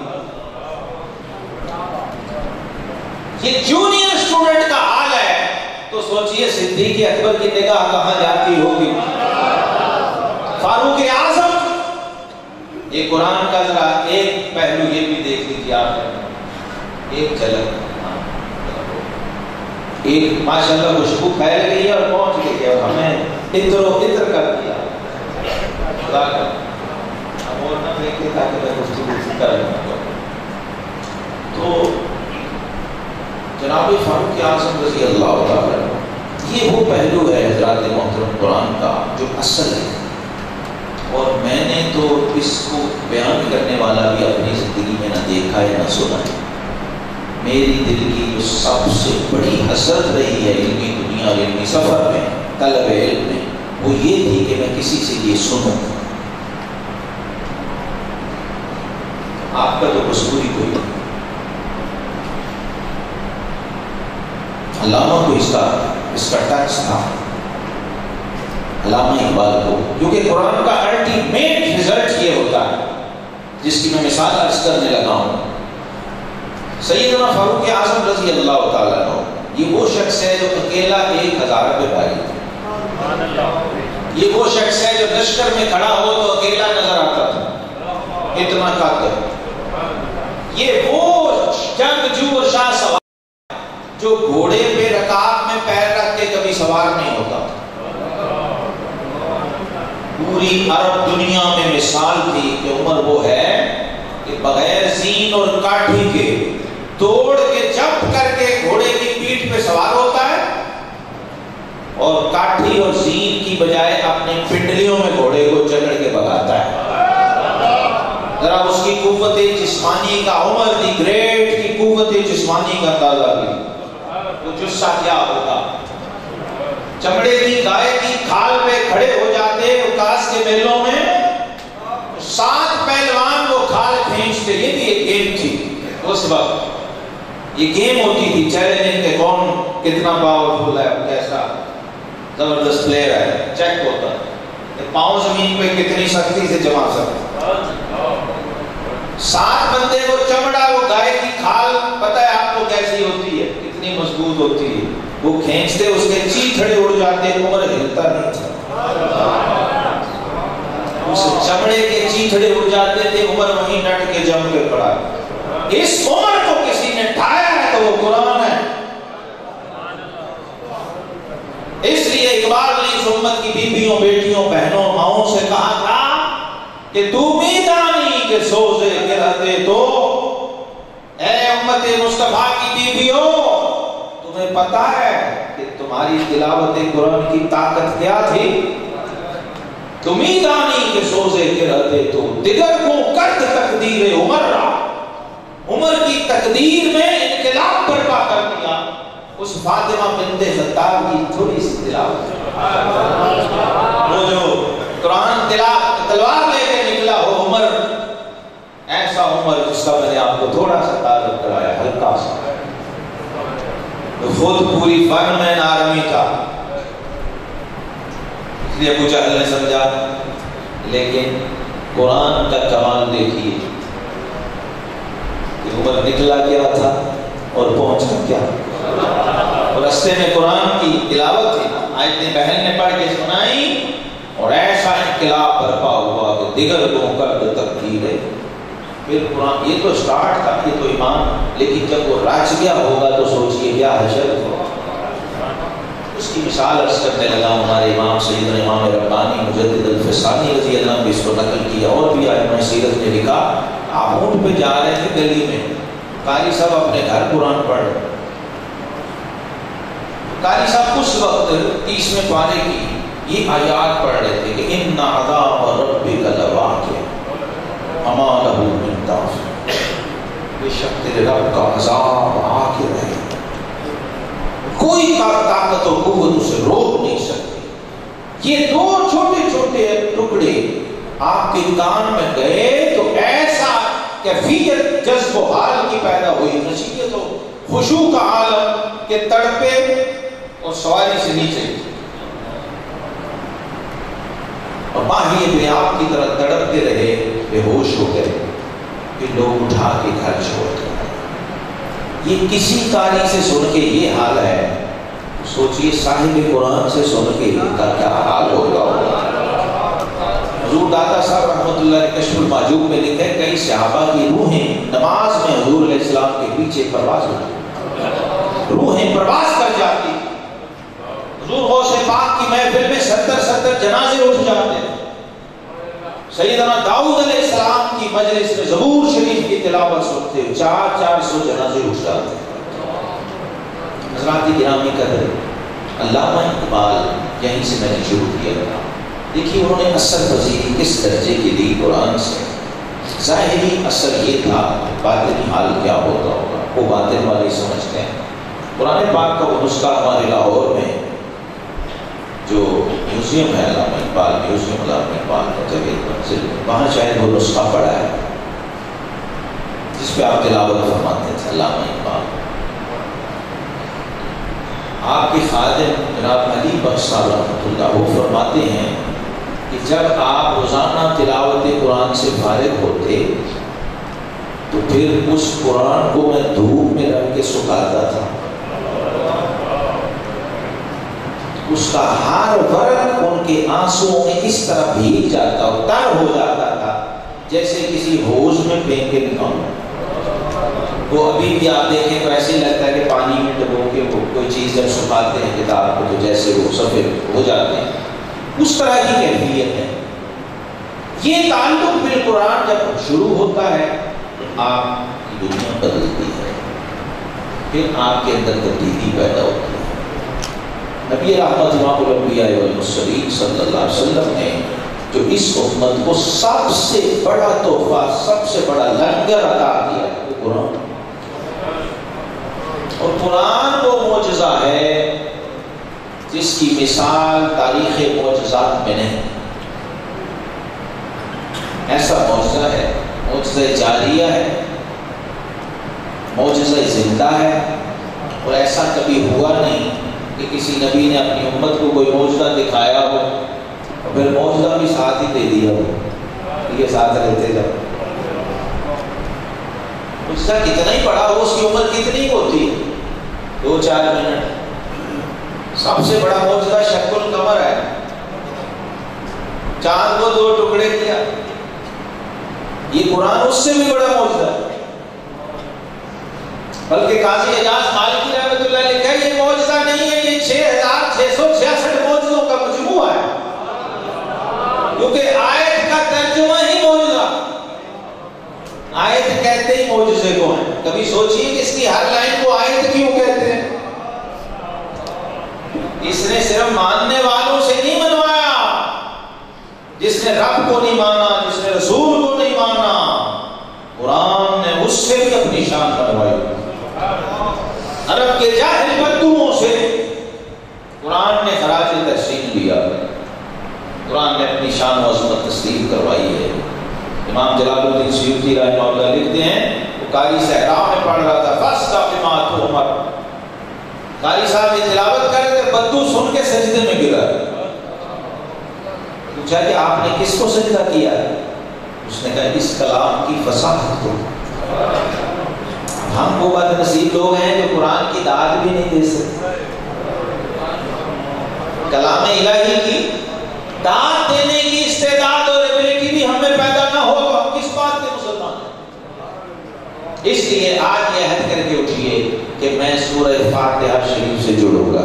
یہ جونیئر اسٹوڈنٹ کا حال ہے تو سوچئے صدیق اکبر کی نگاہ کہاں جاتی ہوگی. فاروق اعظم. یہ قرآن کا ذرا ایک پہلو یہ بھی دیکھ لیجیے آپ, ایک جھلک. ایک ماشاءاللہ خوشبو پھیل گئی اور پہنچ گئی ہے اور ہمیں ادھر و ادھر کر دیا. خدا کا ہم اور نہ دیکھتے تاکہ میں گفتگو کر رہا. تو جناب فاروق اعظم رضی اللہ تعالیٰ, یہ وہ پہلو ہے حضرات محترم قرآن کا جو اصل ہے. اور میں نے تو اس کو بیان کرنے والا بھی اپنی زندگی میں نہ دیکھا ہے نہ سنا ہے. میری دل کی جو سب سے بڑی حسرت رہی ہے علمی دنیا اور علمی سفر میں, طلب علم میں, وہ یہ تھی کہ میں کسی سے یہ سنوں. آپ کا تو مصوری کوئی نہیں. علامہ کو اس کا ٹچ تھا, علامہ اقبال کو, کیونکہ قرآن کا الٹیمیٹ رزلٹ یہ ہوتا ہے جس کی میں مثال عرض کرنے لگا ہوں. سیدنا فاروق اعظم رضی اللہ تعالیٰ عنہ, یہ وہ شخص ہے جو اکیلا 1000 پہ بھاری تھا. یہ وہ شخص ہے جو لشکر میں کھڑا ہو تو اکیلا نظر آتا تھا, اتنا قاتل. یہ وہ جنگجو اور شاہ سوار جو گھوڑے پہ رکاب میں پیر رکھ کے کبھی سوار نہیں ہوتا. پوری عرب دنیا میں مثال تھی کہ عمر وہ ہے کہ بغیر زین اور کاٹھی کے توڑ کے جمپ کر کے گھوڑے کی پیٹھ پہ سوار ہوتا ہے اور کاٹھی اور زین کی بجائے اپنی پنڈلیوں میں گھوڑے کو جکڑ کے بھگاتا ہے. ذرا اس کی قوت جسمانی کا, عمر دی گریٹ کی قوت جسمانی کا اندازہ بھی. وہ جسہ کیا ہوگا. چمڑے کی گائے کی کھال پہ کھڑے ہو جاتے عکاس کے میلوں میں, 7 پہلوان وہ کھال کھینچتے. یہ بھی ایک گیم تھی اس وقت. یہ گیم ہوتی تھی چیلنجنگ کہ کون کتنا پاورفل ہے, کیسا زبردست پلیئر ہے. چیک ہوتا کہ پاؤں زمین پہ کتنی سختی سے جما سکتے. 7 بندے کو چمڑا, وہ گائے کی کھال پتہ ہے آپ کو کیسی ہوتی ہے, کتنی مضبوط ہوتی ہے. وہ کھینچتے, اس کے چیتھڑے اڑ جاتے, عمر ہلتا نہیں تھا. اس چمڑے کے چیتھڑے اڑ جاتے تھے, عمر وہیں ڈٹ کے جم کے پڑا. اس عمر کو کسی نے ٹھایا ہے تو وہ قرآن ہے. اس لیے اقبال نے اس امت کی بیویوں, بیٹیوں, بہنوں, ماؤں سے کہا تھا کہ تو میدانی کے سوزے گرہتے تو. اے امت مصطفیٰ کی بیویوں, تمہیں پتا ہے کہ تمہاری تلاوت قرآن کی طاقت کیا تھی. تمہیں دانی کے سوزے کے رہتے تو دیگر کو کرد تقدیر عمر را. عمر کی تقدیر میں انقلاب برپا کر دیا. اس فاطمہ بنت خطاب کی تھوڑی سی تلاوت, وہ جو قرآن تلوار لے کے نکلا ہو عمر, ایسا عمر جس کا میں نے آپ کو تھوڑا سا تعارف کرایا, ہلکا سا. خود پوری فن میں آرمی تھا, اس لیے ابو جہل نے سمجھا. لیکن قرآن کا کمال دیکھیے کہ عمر نکلا کیا تھا اور پہنچا کیا. اور رستے میں قرآن کی تلاوت تھی, آیتیں بہن نے پڑھ کے سنائی اور ایسا انقلاب برپا ہوا کہ دیگر کو کرد تقدیر ہے. پھر قرآن, یہ تو سٹارٹ تھا, یہ تو ایمان, لیکن جب وہ راج گیا ہوگا تو سوچئے کیا حشر ہوگا. اس کی مثال عرض کرنے لگا ہمارے امام سیدنا امام ربانی مجدد الفسانی رضی اللہ عنہ اس کو نقل کیا. اور بھی ائمہ سیرت نے لکھا, آپ اونٹ پہ جا رہے تھے گلی میں, قاری صاحب اپنے گھر قرآن پڑھ رہے. قاری صاحب اس وقت 30ویں پارے کی یہ آیات پڑھ رہے تھے کہ ان عذاب ربک لواقع اما لہ من دافع. بے شک تیرے رب کا عذاب آ کے رہے, کوئی طاقت و قوت اسے روک نہیں سکتی. یہ 2 چھوٹے چھوٹے ٹکڑے آپ کے کان میں گئے تو ایسا کیفیت جذب و حال کی پیدا ہوئی, خشیت و خشوع کا عالم کہ تڑپے اور سواری سے نیچے اور ماہی اپنے آپ کی طرح تڑپتے رہے, بے ہوش ہو گئے. کہ لوگ اٹھا کے گھر چھوڑ کے آئے۔ یہ کسی قاری سے سن کے یہ حال ہے، سوچئے صاحب قرآن سے سن کے ان کا کیا حال ہوگا۔ حضور داتا صاحب رحمۃ اللہ علیہ کشف المعجوب میں لکھے کئی صحابہ کی روحیں نماز میں حضور علیہ السلام کے پیچھے پرواز ہوتی، روحیں پرواز کر جاتی۔ حضور غوث پاک کی محفل میں 70 جنازے اٹھ جاتے۔ سیدنا داؤد علیہ السلام کی مجلس میں زبور شریف کی تلاوت سنتے 400 جنازے اٹھ جاتے۔ حضرات گرامی قدر، علامہ اقبال یہیں سے میں نے شروع کیا تھا۔ دیکھیے انہوں نے اثر پذیری کس درجے کی دی قرآن سے۔ ظاہری اثر یہ تھا، باطنی حال کیا ہوتا ہوگا وہ باطن والے سمجھتے ہیں۔ قرآن پاک کا وہ نسخہ ہمارے لاہور میں جو میوزیم ہے علامہ اقبال میوزیم علامہ اقبال کا جاوید منزل میں، وہاں شاید وہ نسخہ پڑا ہے جس پہ آپ تلاوت فرماتے تھے علامہ اقبال۔ آپ کے خادم جناب علی بخش صاحب رحمۃ اللہ وہ فرماتے ہیں کہ جب آپ روزانہ تلاوت قرآن سے فارغ ہوتے تو پھر اس قرآن کو میں دھوپ میں رکھ کے سکھاتا تھا، اس کا ہر ورق ان کے آنسوؤں میں اس طرح بھیگ جاتا اور تر ہو جاتا تھا جیسے کسی حوض میں پھینک کے نکالو۔ وہ ابھی بھی آپ دیکھیں تو ایسے ہی لگتا ہے کہ پانی میں ڈبو کے وہ کوئی چیز جب سکھاتے ہیں کتاب کو تو جیسے وہ سفید ہو جاتے ہیں، اس طرح کی کیفیت ہے۔ یہ تعلق بالقرآن جب شروع ہوتا ہے تو آپ کی دنیا بدلتی ہے، پھر آپ کے اندر تبدیلی پیدا ہوتی ہے۔ نبی رحمت امام الانبیاء والمرسلین صلی اللہ علیہ وسلم نے جو اس امت کو سب سے بڑا تحفہ، سب سے بڑا لنگر عطا کیا وہ قرآن، اور قرآن وہ معجزہ ہے جس کی مثال تاریخ معجزات میں نہیں۔ ایسا معجزہ ہے، معجزہ جاریہ ہے، معجزہ زندہ ہے، اور ایسا کبھی ہوا نہیں کہ کسی نبی نے اپنی امت کو کوئی معجزہ دکھایا ہو اور پھر معجزہ بھی ساتھ ہی دے دیا ہو، یہ ساتھ رہتے جب معجزہ کتنا ہی بڑا ہو، اس کی عمر کتنی ہوتی ہے، 2-4 منٹ۔ سب سے بڑا معجزہ شق القمر ہے، چاند کو 2 ٹکڑے کیا، یہ قرآن اس سے بھی بڑا معجزہ ہے۔ بلکہ قاضی اعجاز مالکی رحمۃ اللہ علیہ لکھا ہے یہ معجزہ نہیں ہے، یہ 6666 معجزوں کا مجموعہ ہے، کیونکہ آیت کا ترجمہ ہی معجزہ، آیت کہتے ہی معجزے کو ہیں۔ کبھی سوچئے کہ اس کی ہر لائن کو آیت کیوں کہتے ہیں؟ اس نے صرف ماننے والوں سے نہیں منوایا، جس نے رب کو نہیں مانا، جس نے رسول کو نہیں مانا، قرآن نے اس سے بھی اپنی شان منوائی۔ عرب کے جاہل بدوؤں سے قرآن نے خراج تحسین لیا، قرآن نے اپنی شان و عظمت تسلیم کروائی ہے۔ امام جلال الدین سیوطی رحمہ اللہ لکھتے ہیں وہ قاری صحرا میں پڑھ رہا تھا، فاستہ بما تؤمر، قاری صاحب یہ تلاوت کر رہے تھے، بدو سن کے سجدے میں گرا، پوچھا کہ آپ نے کس کو سجدہ کیا؟ اس نے کہا اس کلام کی فصاحت کو۔ ہم وہ بد نصیب لوگ ہیں جو قرآن کی داد بھی نہیں دے سکتے، کلام الہی کی داد دینے کی استعداد اور ایبلٹی بھی ہمیں پیدا نہ ہو تو ہم کس بات کے مسلمان ہیں؟ اس لیے آج یہ عہد کر کے اٹھیے کہ میں سورہ فاتحہ شریف سے جڑوں گا۔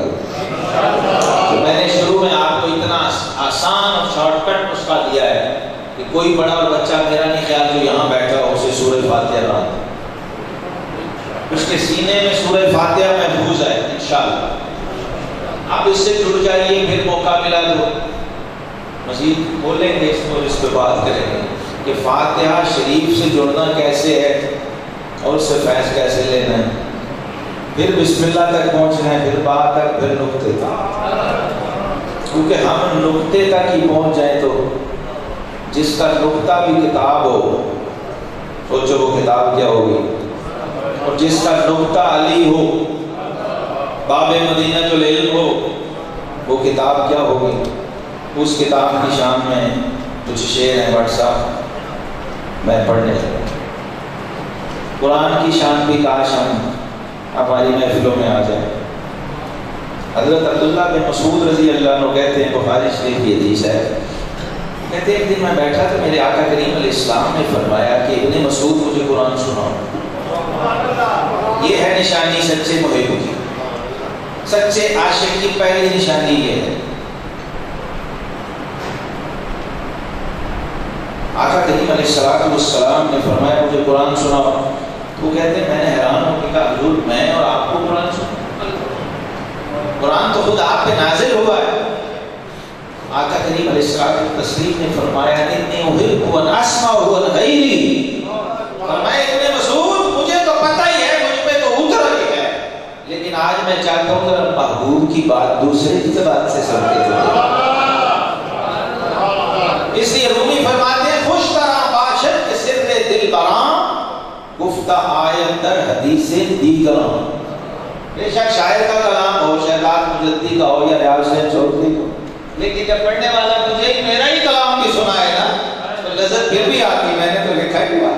میں نے شروع میں آپ کو اتنا آسان اور شارٹ کٹ نسخہ دیا ہے کہ کوئی بڑا اور بچہ میرا نہیں خیال جو یہاں بیٹھا ہو اسے سورہ فاتحہ نہ آتا، اس کے سینے میں سورہ فاتحہ محفوظ ہے انشاءاللہ۔ آپ اس سے جڑ جائیے، پھر موقع ملا تو مزید بولیں گے اس پہ بات کریں گے کہ فاتحہ شریف سے جڑنا کیسے ہے اور اس سے فیض کیسے لینا ہے، پھر بسم اللہ تک پہنچنا ہے، پھر با تک، پھر نقطے تک، کیونکہ ہم نقطے تک ہی پہنچ جائیں تو جس کا نقطہ بھی کتاب ہو، سوچو وہ کتاب کیا ہوگی، اور جس کا نقطہ علی ہو، باب مدینہ العلم ہو، وہ کتاب کیا ہوگی۔ اس کتاب کی شان میں کچھ شعر ہیں، واٹس ایپ میں پڑھنے لگا۔ قرآن کی شان بھی کاش ہم ہماری محفلوں میں آ جائیں۔ حضرت عبداللہ بن مسعود رضی اللہ عنہ کہتے ہیں، بخاری شریف کی حدیث ہے، کہتے ہیں ایک دن میں بیٹھا تو میرے آقا کریم علیہ السلام نے فرمایا کہ ابن مسعود مجھے قرآن سناؤ۔ یہ ہے نشانی سچے محب کی، سچے عاشق کی پہلی نشانی یہ ہے۔ آقا کریم علیہ السلام نے فرمایا مجھے قرآن سناؤ۔ وہ کہتے ہیں میں نے حیران ہو کہ حضور میں اور آپ کو قرآن سناؤں؟ قرآن تو خود آپ پہ نازل ہوا ہے۔ آقا کریم علیہ السلام تسلیم نے فرمایا انی احب ان اسمعه عن غیری، فرمایا ابن مسعود مجھے تو پتہ ہی ہے، مجھ پہ تو اتر ہی ہے، لیکن آج میں چاہتا ہوں کہ محبوب کی بات دوسرے کی زبان سے سنتے تھے۔ اس لیے رومی فرماتے ہیں خوش طرح باشد کے سر دل براں، گفتہ آیت در حدیث دیگراں۔ بے شک شاعر کا کلام ہو، شہزاد مجدی کا ہو یا ریاض حسین چودھری کا، لیکن جب پڑھنے والا مجھے میرا ہی کلام بھی سنائے نا تو لذت پھر بھی آتی، میں نے تو لکھا ہی ہوا۔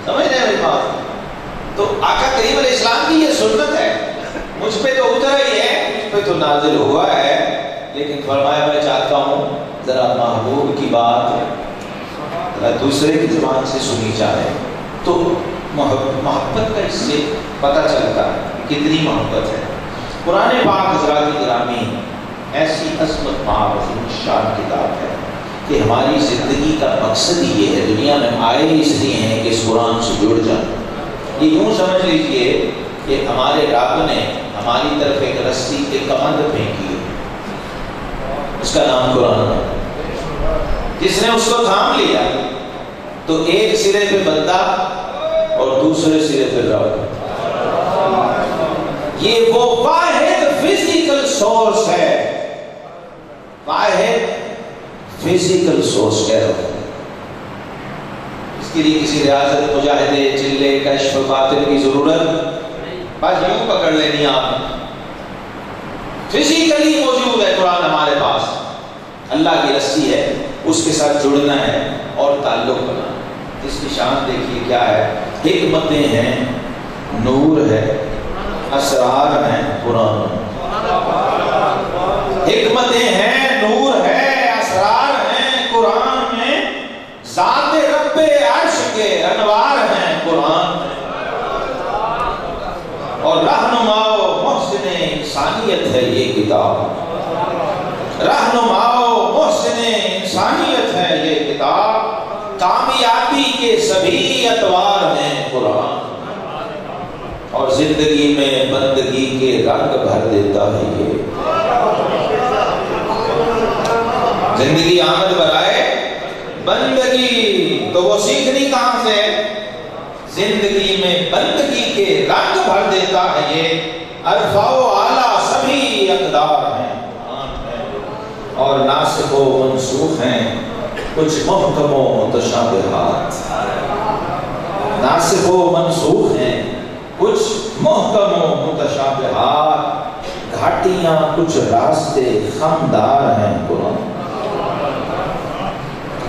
سمجھ رہے ہیں میری بات؟ تو آقا کریم علیہ السلام کی یہ سنت ہے، مجھ پہ تو اترا ہی ہے، مجھ پہ تو نازل ہوا ہے، لیکن فرمایا میں چاہتا ہوں ذرا محبوب کی بات دوسرے کی زبان سے سنی جائے۔ تو محبت کا اس سے پتہ چلتا ہے کتنی محبت ہے۔ قرآن پاک حضرات گرامی ایسی عظمت عظیم شان کتاب ہے کہ ہماری زندگی کا مقصد یہ ہے، دنیا میں آئے اس لیے ہیں کہ اس قرآن سے جڑ جائیں۔ یہ یوں سمجھ لیجئے کہ ہمارے رب نے ہماری طرف ایک رسی کے کمند پھینکی ہے، اس کا نام قرآن ہے۔ جس نے اس کو تھام لیا تو ایک سرے پہ بندہ اور دوسرے سرے پہ رب۔ یہ وہ واحد فزیکل سورس ہے، واحد فزیکل سورس کہہ رہا ہوں۔ اس کے لیے کسی ریاضت مجاہدے چلے کشف باطن کی ضرورت بس یوں پکڑ لینی آپ، فزیکلی موجود ہے قرآن ہمارے پاس، اللہ کی رسی ہے، اس کے ساتھ جڑنا ہے اور تعلق بنانا۔ اس کی شان دیکھیے کیا ہے، حکمتیں ہیں، نور ہے، اسرار ہیں، قرآن۔ حکمتیں ہیں، نور ہے، اسرار ہیں، قرآن میں ذات رب عرش کے انوار ہیں، قرآن میں۔ اور رہنما و محسن انسانیت ہے یہ کتاب، رہنما و محسن انسانیت ہے یہ کتاب، کامیابی کے سبھی اتوار ہیں قرآن، اور زندگی میں بندگی کے رنگ بھر دیتا ہے یہ۔ زندگی آمد برائے بندگی، تو وہ سیکھنی کہاں سے؟ زندگی میں بندگی کے رنگ بھر دیتا ہے یہ، عرفہ و اعلیٰ سبھی اقدار ہیں اور ناسخ و منسوخ ہیں کچھ محکم و متشابہات، ناسخ و منسوخ ہیں کچھ محکم و متشابہات، گھاٹیاں کچھ راستے خمدار ہیں قرآن۔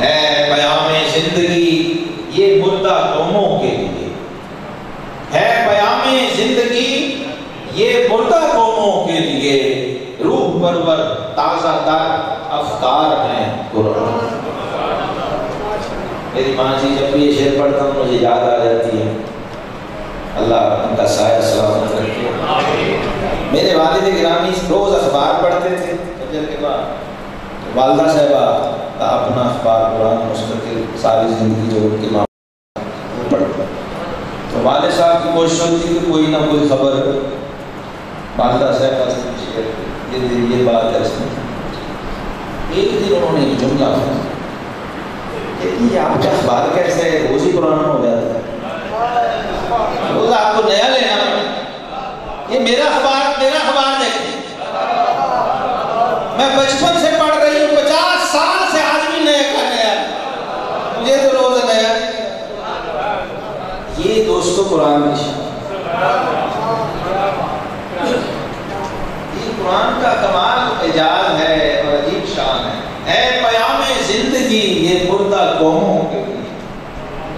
ہے پیام زندگی یہ مردہ قوموں کے لیے، ہے پیام زندگی یہ مردہ قوموں کے لیے، روح پرور تازہ تر افکار ہیں قرآن۔ میری ماں جی جب بھی یہ شعر پڑھتا ہوں مجھے یاد آ جاتی ہے، اللہ ان کا سایہ سلامت رکھے۔ میرے والد گرامی روز اخبار پڑھتے تھے فجر کے بعد، والدہ صاحبہ کا اپنا اخبار قرآن مستقل ساری زندگی جو ان کی ماں پڑھتا، تو والد صاحب کی کوشش ہوتی کہ کوئی نہ کوئی خبر والدہ صاحبہ سے یہ بات ہے۔ ایک دن انہوں نے ایک جملہ کہا کہ یہ آپ کا اخبار کیسے ہے، روز ہی قرآن ہو جاتا ہے، روز آپ کو نیا لینا پڑے، یہ میرا اخبار دیکھیں، میں بچپن سے پڑھ رہی ہوں، 50 سال سے آج بھی نیا کا نیا، مجھے تو روز نیا۔ یہ دوستو قرآن کی شان، یہ قرآن کا کمال اعجاز ہے اور عجیب شان ہے۔ اے پیام زندگی یہ مردہ قوموں کے لیے،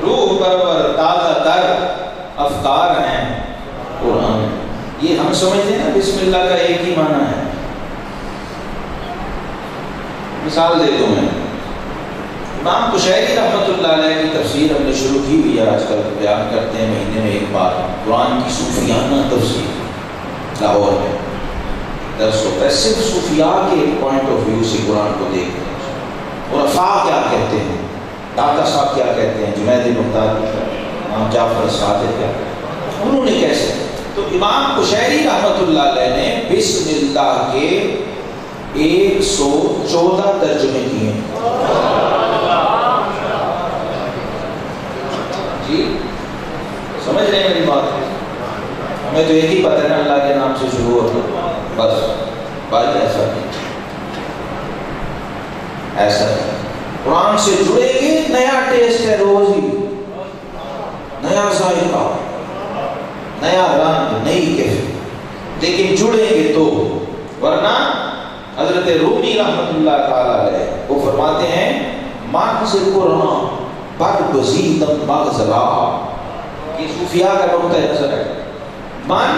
روح پرور تازہ تر افکار ہیں قرآن. یہ ہم سمجھتے ہیں نا بسم اللہ کا ایک ہی معنی ہے. مثال دیتا ہوں میں. امام قشیری رحمۃ اللہ علیہ کی تفسیر ہم نے شروع کی ہوئی ہے آج کل بیان کرتے ہیں مہینے میں ایک بار. قرآن کی صوفیانہ تفسیر لاہور میں درس ہوتا ہے. صرف صوفیاء کے پوائنٹ آف ویو سے قرآن کو دیکھتے ہیں. اور عرفاء کیا کہتے ہیں, داتا صاحب کیا کہتے ہیں, جنید بغدادی, امام جعفر صادق کیا کہتے ہیں, انہوں نے کیسے. تو امام قشیری رحمۃ اللہ علیہ نے بسم اللہ کے 114 ترجمے کیے ہیں. جی سمجھ رہے ہیں میری بات. ہمیں تو ایک ہی پتہ ہے نا اللہ کے نام سے شروع ہوتا بس. بات ایسا نہیں, ایسا نہیں. قرآن سے جڑیں گے نیا ٹیسٹ ہے روز ہی, نیا ذائقہ, نیا رنگ, نئی کیفیت. لیکن جڑیں گے تو, ورنہ حضرت رومی رحمۃ اللہ تعالی علیہ وہ فرماتے ہیں مان سے قرآن بر بزیدم مغزرا. یہ صوفیاء کا نقطہ نظر ہے. من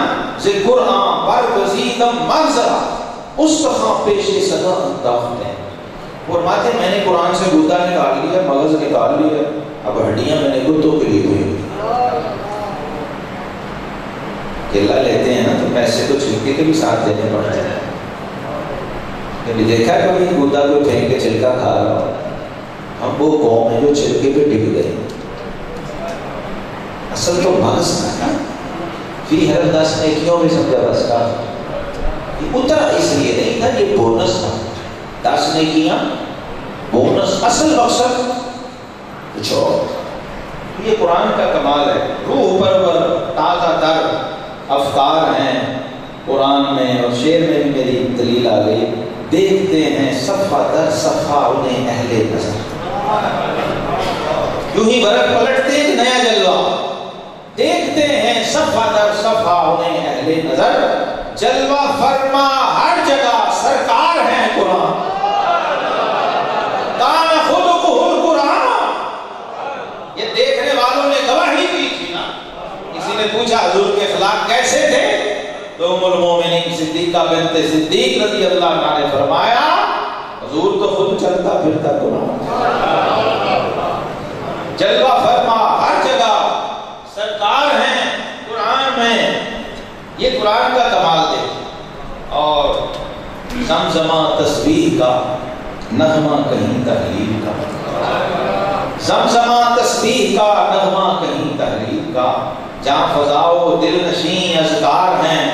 سے قرآن بر بزیدم مغزرا استخاں پیش صدا انداخت ہے. فرماتے ہیں میں نے قرآن سے گودا نکال لیا, مغز نکال لیا, اب ہڈیاں میں نے کتوں کے لیے ہوئی. کیلا لیتے ہیں نا تو پیسے تو چھلکے کے بھی ساتھ دینے پڑتے ہیں. کبھی دیکھا ہے کبھی گودا کو پھینک کے چھلکا کھا رہا ہو. ہم وہ قوم ہے جو چھلکے پہ ٹک گئے. اصل تو مغز تھا نا. فی ہر 10 نیکیوں میں سمجھا بس کا یہ اترا اس لیے نہیں تھا, یہ بونس تھا. 10 نیکیاں بونس, اصل مقصد کچھ اور. یہ قرآن کا کمال ہے. روح پرور تازہ تر افکار ہیں قرآن میں. اور شعر میں بھی میری دلیل آ گئی. دیکھتے ہیں صفحہ در صفحہ انہیں اہل نظر. یوں ہی برق پلٹتے ہیں نیا جلوہ. دیکھتے ہیں صفحہ در صفحہ انہیں اہل نظر. جلوہ فرما ہر جگہ سرکار ہیں قرآن. کان خلقہ القرآن. یہ دیکھنے والوں نے گواہی دی تھی نا. کسی نے پوچھا حضور کے اخلاق کیسے تھے, تو ام المومنین صدیقہ بنت صدیق رضی اللہ عنہ نے فرمایا حضور تو خود چلتا پھرتا قرآن. جلوہ فرما ہر جگہ سرکار ہیں قرآن میں. یہ قرآن کا کمال ہے. اور زمزمہ تسبیح کا نغمہ کہیں تحلیل کا. زمزمہ تسبیح کا نغمہ کہیں تحلیل کا. جہاں فضاؤ دل نشین اذکار ہیں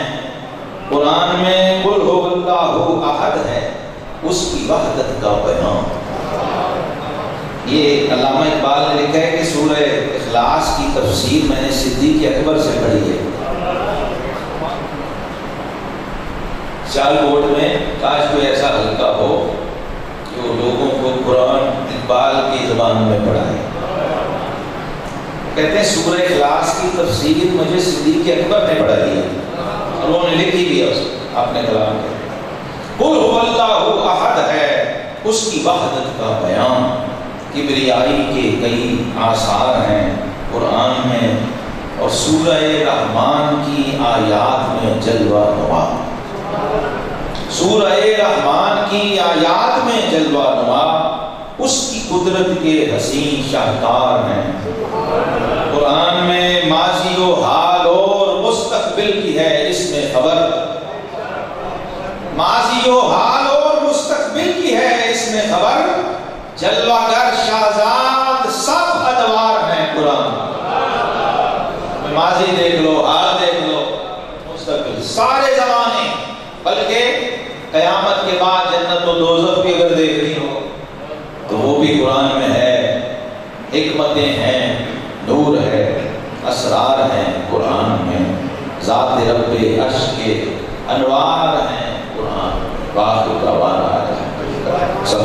قرآن میں قل هو اللہ احد ہے اس کی وحدت کا بیان. یہ علامہ اقبال نے لکھا ہے کہ سورہ اخلاص کی تفسیر میں نے صدیق اکبر سے پڑھی ہے. سیالکوٹ میں کاش کوئی ایسا حلقہ ہو جو لوگوں کو قرآن اقبال کی زبان میں پڑھائے. کہتے ہیں سورہ اخلاص کی تفسیر مجھے صدیق اکبر نے پڑھائی ہے اور انہوں نے لکھی بھی ہے اپنے کلام کے. قل هو اللہ احد ہے اس کی وحدت کا بیان. کبریائی کے کئی آثار ہیں قرآن میں. اور سورہ رحمان کی آیات میں جلوہ نما. سورہ رحمان کی آیات میں جلوہ نما اس کی قدرت کے حسین شاہکار ہیں. قرآن میں ماضی و حال اور مستقبل کی ہے اس میں خبر. ماضی و حال اور مستقبل کی ہے اس میں خبر. جلوہ گر شہزاد سب ادوار ہیں قرآن. ماضی دیکھ لو, حال دیکھ لو, مستقبل, سارے زمانے. بلکہ قیامت کے بعد جنت و دوزخ بھی اگر دیکھنی ہو تو وہ بھی قرآن میں ہے. حکمتیں ہیں, نور ہے, اسرار ہیں قرآن میں. ذات رب عرش کے انوار ہیں قرآن. باخر کا وارا ہے سب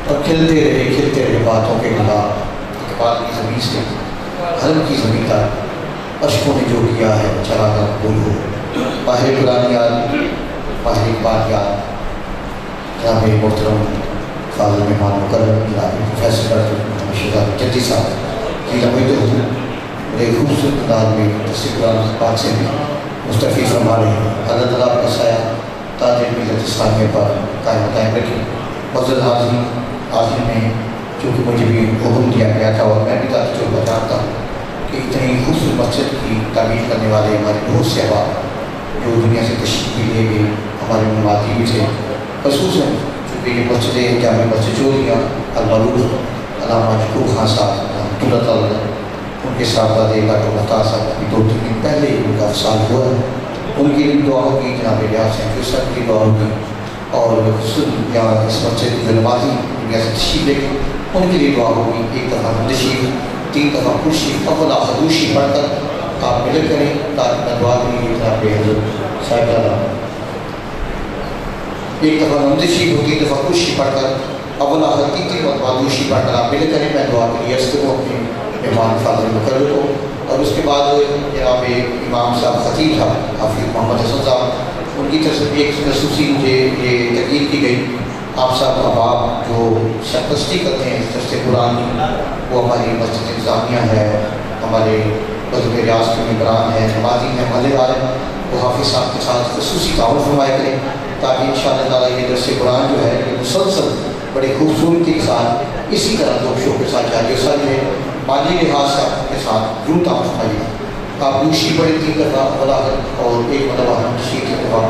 اور کھلتے رہے باتوں کے خلاف. اقبال کی زمین سے حرم کی زمین تک اشکوں نے جو کیا ہے چلا کر بولو. باہر قرآن یاد, باہر اقبال یاد. جناب محترم فاضل مہمان مکرم جناب پروفیسر ڈاکٹر محمد شہزاد جدی صاحب کی لمبی بڑے خوبصورت انداز میں تفسیر قرآن پاک سے بھی مستفید فرما رہے ہیں. اللہ تعالیٰ آپ کا سایہ تاج ملت اسلامیہ پر قائم قائم رکھے. فضل حاضر میں چونکہ مجھے بھی حکم دیا گیا تھا اور میں بھی تجربہ جانتا ہوں کہ اتنی خوبصورت مسجد کی تعمیر کرنے والے ہمارے بہت سے احباب جو دنیا سے تشریف بھی لے گئے ہمارے نمازی بھی تھے. خصوصاً چونکہ یہ مسجد جامع مسجد چودھریاں المعروف علامہ شکور خان صاحب رحمۃ اللہ تعالیٰ ان کے صاحبزادے ڈاکٹر مختار صاحب ابھی 2-3 دن پہلے ان کا افسال ہوا ہے. ان کے لیے دعا ہوگی. جناب ریاض سینٹری صاحب کی دعا ہوگی اور خصوصاً یہاں اس مسجد کی جو نمازی دنیا سے تشریف لے گئے ان کے لیے دعا ہوگی. ایک دفعہ نشیف 3 دفعہ خوشی اول خدوشی پڑھ کر آپ مل کریں تاکہ میں دعا کے لیے جناب حضرت صاحب ایک دفعہ نمدشی ہو 3 دفعہ خوشی پڑھ کر اول آخر 3 مرتبہ دوشی پڑھ کر آپ مل کریں. میں دعا کے لیے عرض کروں اپنے مہمان فاضل مقرر کو. اور اس کے بعد جناب امام صاحب خطیب صاحب حافظ محمد حسن صاحب ان کی طرف سے ایک خصوصی مجھے یہ تقریر کی گئی. آپ صاحب احباب جو سرپرستی کرتے ہیں درس قرآن کی وہ ہماری مسجد انتظامیہ ہے, ہمارے بزرگ ریاض کے ممبران ہیں, نمازی ہیں, محلے والے ہیں, وہ حافظ صاحب کے ساتھ خصوصی تعاون فرمایا کریں تاکہ انشاءاللہ تعالیٰ یہ درس قرآن جو ہے یہ مسلسل بڑی خوبصورتی کے ساتھ اسی طرح دو شو کے ساتھ جاری. سر یہ مالی لحاظ کے ساتھ ضرور تعاون فرمائیے. آپ دوسری بڑی 3 دفعہ بلا کر اور ایک مرتبہ ہم تشریف کے دفعہ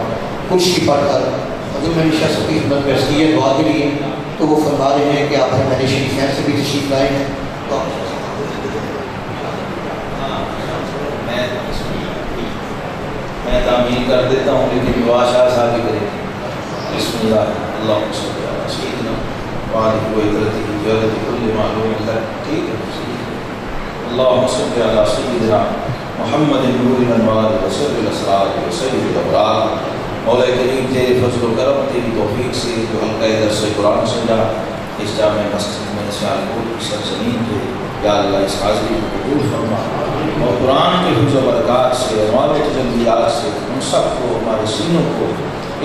خوشی پڑھ کر حضور میں شخص کی خدمت پیش کی ہے دعا کے لیے. تو وہ فرما رہے ہیں کہ آپ ہمارے شریفین سے بھی تشریف لائے ہیں. میں تعمیل کر دیتا ہوں لیکن دعا شاہ صاحب ہی کرے. بسم اللہ اللہ صلی اللہ سیدنا وعلیہ وسلم جلد کل معلوم ہے. ٹھیک ہے. اللہم صلی علی سیدنا محمد نور الانوار وسر الاسرار وسید الابرار. مولا کریم تیرے فضل و کرم تیری توفیق سے جو حلقہ درس قرآن سمجھا اس جامع مسجد میں سیالکوٹ کی سرزمین پہ یا اللہ اس حاضری کو قبول فرما اور قرآن کے حفظ و برکات سے انوار و تجلیات سے ہم سب کو ہمارے سینوں کو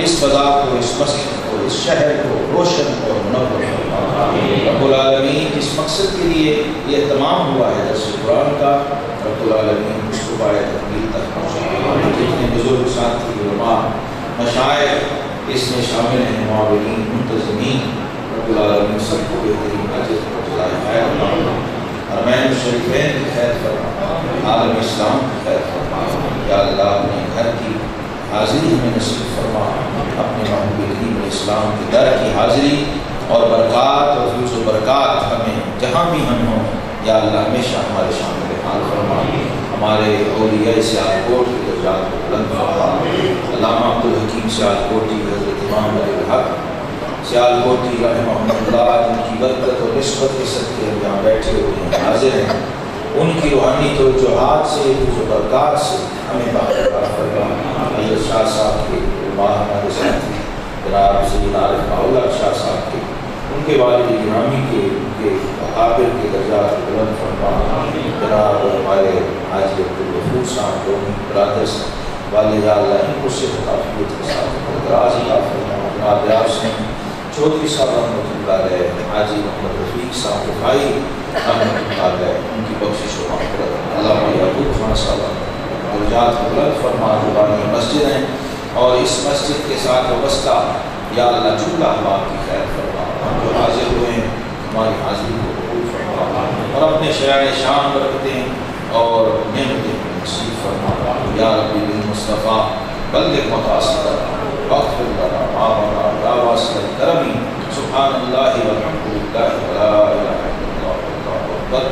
اس فضا کو اس مسجد کو اس شہر کو روشن اور منور فرما. رب العالمین اس مقصد کے لیے یہ تمام ہوا ہے درس قرآن کا. رب العالمین اس کو باعث تکمیل تک پہنچائے. جتنے بزرگ ساتھی علماء مشائخ اس میں شامل ہیں معاونین منتظمین رب العالمین سب کو بہترین اجر و جزائے خیر فرما. حرمین الشریفین کی خیر فرما, عالم اسلام کی خیر فرما. یا اللہ اپنے گھر کی حاضری ہمیں نصیب فرما. اپنے محبوب کریم اسلام کے در کی حاضری اور برکات اور فیض و برکات ہمیں جہاں بھی ہم ہوں یا اللہ ہمیشہ ہمارے شامل حال فرما. ہمارے اولیاء سیالکوٹ کے درجات کو بلند فرما. علامہ عبدالحکیم سیالکوٹی حضرت امام علی الحق سیالکوٹی رحمہ اللہ جن کی برکت اور نسبت کے صدقے ہم یہاں بیٹھے ہوئے ہیں حاضر ہیں, ان کی روحانی توجہات سے فیض و برکات سے ہمیں باقرار فرما. حضرت شاہ صاحب کے علماء ہمارے ساتھی جناب سید عارف ماؤلا شاہ صاحب کے ان کے والد گرامی کے ان کے اکابر کے درجات کو بلند فرما. جناب ہمارے حاجی عبدالغفور صاحب دونوں برادرز والد اللہ ان کو صحت عافیت کے ساتھ دراز عطا فرما. جناب ریاض سنگھ چودھری صاحب رحمۃ اللہ علیہ, حاجی محمد رفیق صاحب بھائی رحمۃ اللہ علیہ, ان کی بخشش و مغفرت. علامہ یعقوب خان صاحب درجات کو بلند فرما. جو بانی مسجد ہیں اور اس مسجد کے ساتھ وابستہ یا اللہ جملہ احباب کی خیر فرما. ہم جو حاضر ہوئے ہیں ہماری حاضری کو قبول فرما اور اپنے شرائع شان برکتیں اور نعمتیں نصیب فرما. یا ربی بالمصطفیٰ بلغ مقاصدنا واغفر لنا ما مضى یا واسع الکرم. سبحان اللہ والحمد للہ ولا الہ الا اللہ واللہ اکبر.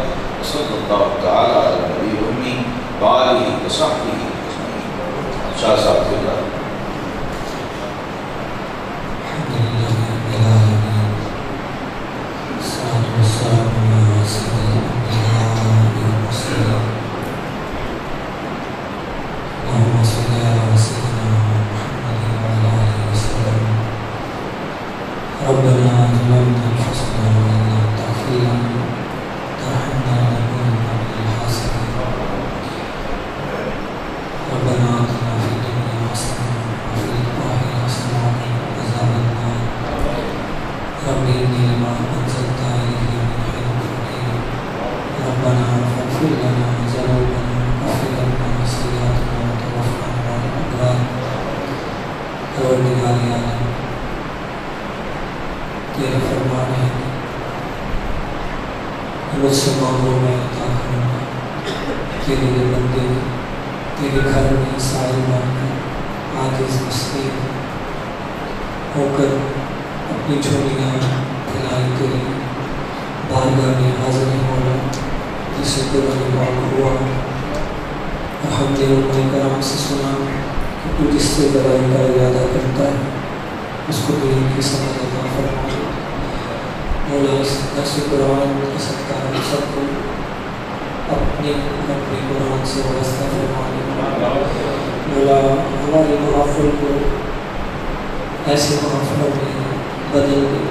صلی اللہ تعالی علی النبی الامی وآلہ وصحبہ اجمعین. شاہ صاحب کے اللہ ربنا ظلمنا انفسنا وان لم تغفر لنا وترحمنا لنكونن من الخاسرين. ربنا آتنا في الدنيا حسنة فرما رہے ہیں مجھ سے مانگو میں عطا کروں گا. تیرے یہ بندے تیرے گھر میں سائل بن کر عاجز مسکین ہو کر اپنی جھولیاں پھیلائی تیری بارگاہ میں حاضر مولا جسے قرآن پاک ہوا اور ہم نے علماء کرام سے سنا کہ تو جس سے برائی کا ارادہ کرتا ہے اس کو دین کی سمجھ عطا فرما. مولا اس درس قرآن کے صدقہ ہم سب کو اپنے قرآن سے وابستہ فرما. مولا ہماری محافل کو ایسے محافلوں میں بدل دے.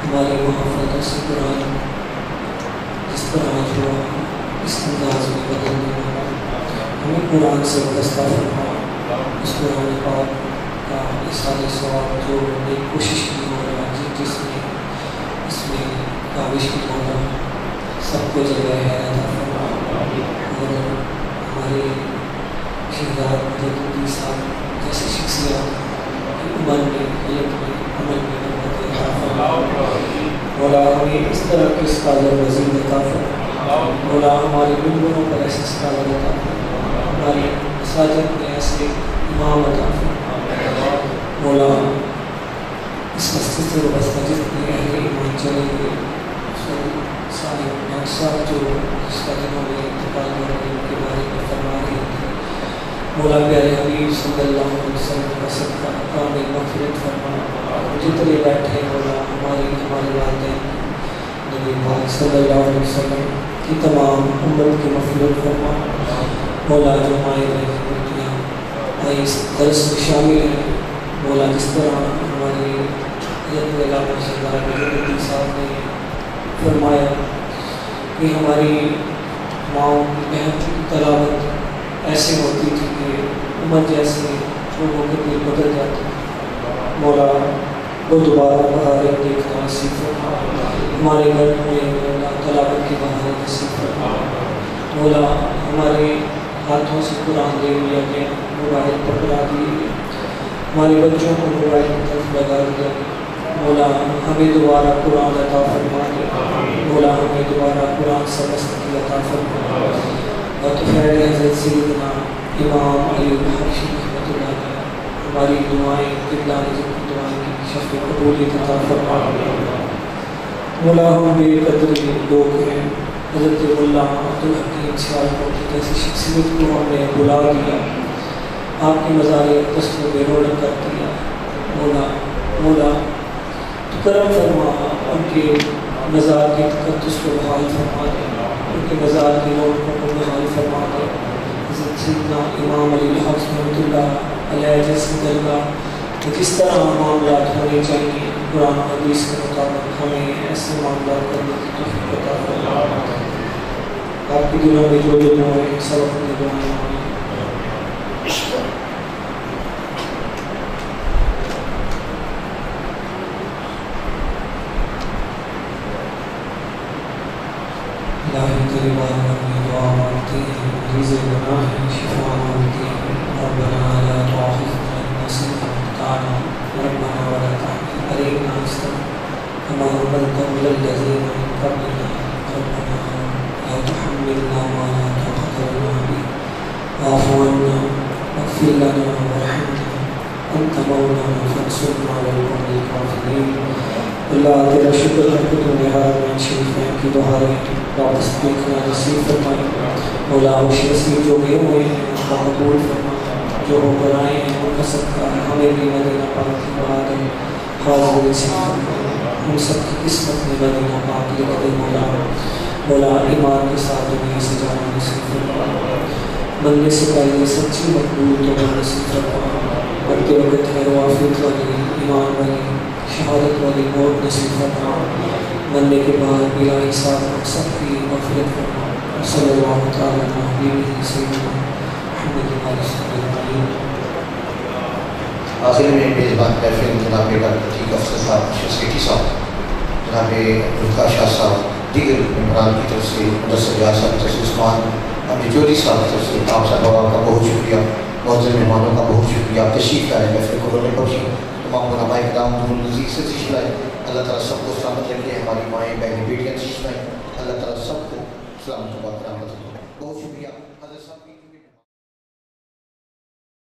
ہماری محافل درس قرآن جس طرح آج ہوا اس انداز میں بدل دے. ہمیں قرآن سے وابستہ فرما. اس قرآن پاک کا اصحاب ثواب جو نے کوشش کی مولا جس نے اس میں کاوش کی مولا سب کو جگہ ہے عطا فرما. اور ہمارے شہزاد مجددی صاحب جیسے شخصیات عمر میں علم میں عمل میں برکت عطا فرما. مولا ہمیں اس طرح کے اسکالر وزیر عطا فرما. مولا ہمارے ممبروں پر ایسے اسکالر عطا فرما. ہمارے مساجد میں ایسے امام عطا فرما. مولا اس مسجد سے وابستہ جتنے اہل ایمان چلے گئے سارے مقصد جو اس کا دنوں میں انتقال ہو رہے ان کے بارے میں فرما رہے تھے. مولا پیارے حبیب صلی اللہ علیہ وسلم کا صدقہ کامل مغفرت فرما. جتنے بیٹھے مولا ہمارے والدین نبی پاک صلی اللہ علیہ وسلم کی تمام امت کی مغفرت فرما. مولا جو مائیں بیٹیاں آئی اس درس میں شامل ہیں مولا جس طرح ہمارے علامہ شہزاد مجددی صاحب نے فرمایا کہ ہماری ماؤں کی محنت کی تلاوت ایسے ہوتی تھی کہ عمر جیسے لوگوں کے دل بدل جاتے. مولا وہ دوبارہ بہاریں دیکھنا نصیب فرما. ہمارے گھر میں مولا تلاوت کی بہاریں نصیب فرما. مولا ہمارے ہاتھوں سے قرآن لے لیا گیا, موبائل پکڑا دیے گئے, ہمارے بچوں کو موبائل کی طرف لگا دیا گیا. مولا ہمیں دوبارہ قرآن عطا فرما دے. مولا ہمیں دوبارہ قرآن سبق کی عطا فرما. اور تو خیر حضرت سیدنا امام علی بخشی رحمۃ اللہ علیہ ہماری دعائیں دلان کی دعائیں کی شفع قبولیت عطا فرما. مولا ہم بے قدر لوگ ہیں. حضرت اللہ عبدالحکیم سیالکوٹ کی جیسی شخصیت کو ہم نے بلا دیا, آپ کی مزار اقدس کو بے رونق کر دیا. مولا تو کرم فرما, ان کے مزار کی تقدس کو بحال فرما دے, ان کے مزار کی رونقوں کو بحال فرما دے. حضرت سیدنا امام علی الحق رحمۃ اللہ علیہ جیسی درگاہ جس طرح معاملات ہونے چاہیے قرآن و حدیث کے مطابق ہمیں ایسے معاملات کرنے کی توفیق عطا فرما. آپ کے دلوں میں جو دعائیں سب اپنی دعائیں مانگیں. الہی تیری بارگاہ میں دعا مانگتے ہیں, مریض گناہ ہیں شفا مانگتے ہیں. ربنا لا تؤاخذنا إن نسينا أو أخطأنا ربنا ولا تحمل علينا إصرا كما حملته على الذين من قبلنا ربنا لا تحملنا ما لا طاقة لنا به واعف عنا واغفر لنا وارحمنا أنت مولانا فانصرنا على القوم الكافرين. اللہ تیرا شکر ہے کہ تو نے حرمین شریفین کی بہاریں واپس دیکھنا نصیب فرمائی. مولا خوش نصیب جو گئے ہوئے ہیں ان کا قبول فرما, جو ہو کر آئے ہیں ان کا صدقہ ہمیں بھی مدینہ پاک کی بہار حاضر نصیب فرما. ہم سب کی قسمت میں مدینہ پاک لکھ دے مولا ایمان کے ساتھ دنیا سے جانا نصیب فرما. بندے سے پہلے سچی مقبول تو نصیب فرما. مرتے وقت ہے وافیت والی ایمان والی شہادت والی موت نصیب فرما. مرنے کے بعد بلا حساب سب کی مغفرت فرما. صلی اللہ تعالیٰ علیہ سیدنا محمد علیہ. آخر میں میزبان کیفے جناب ڈاکٹر ٹھیک افسر صاحب سیٹھی صاحب, جناب عبدالقادر شاہ صاحب, دیگر ممبران کی طرف سے مدثر ریاض صاحب کی طرف سے عثمان امیر جوہری صاحب کی طرف سے آپ صاحب کا بہت شکریہ. معزز مہمانوں کا بہت شکریہ. آپ تشریف لائے محفل کو رونے بخشی. تمام علماء کرام حضور نزدیک سے تشریف لائے. اللہ تعالیٰ سب کو سلامت رکھے، ہماری مائیں بہنیں بیٹیاں تشریف لائیں، اللہ تعالیٰ سب کو سلامت و کرامت رکھے۔ بہت شکریہ حضرت صاحب کی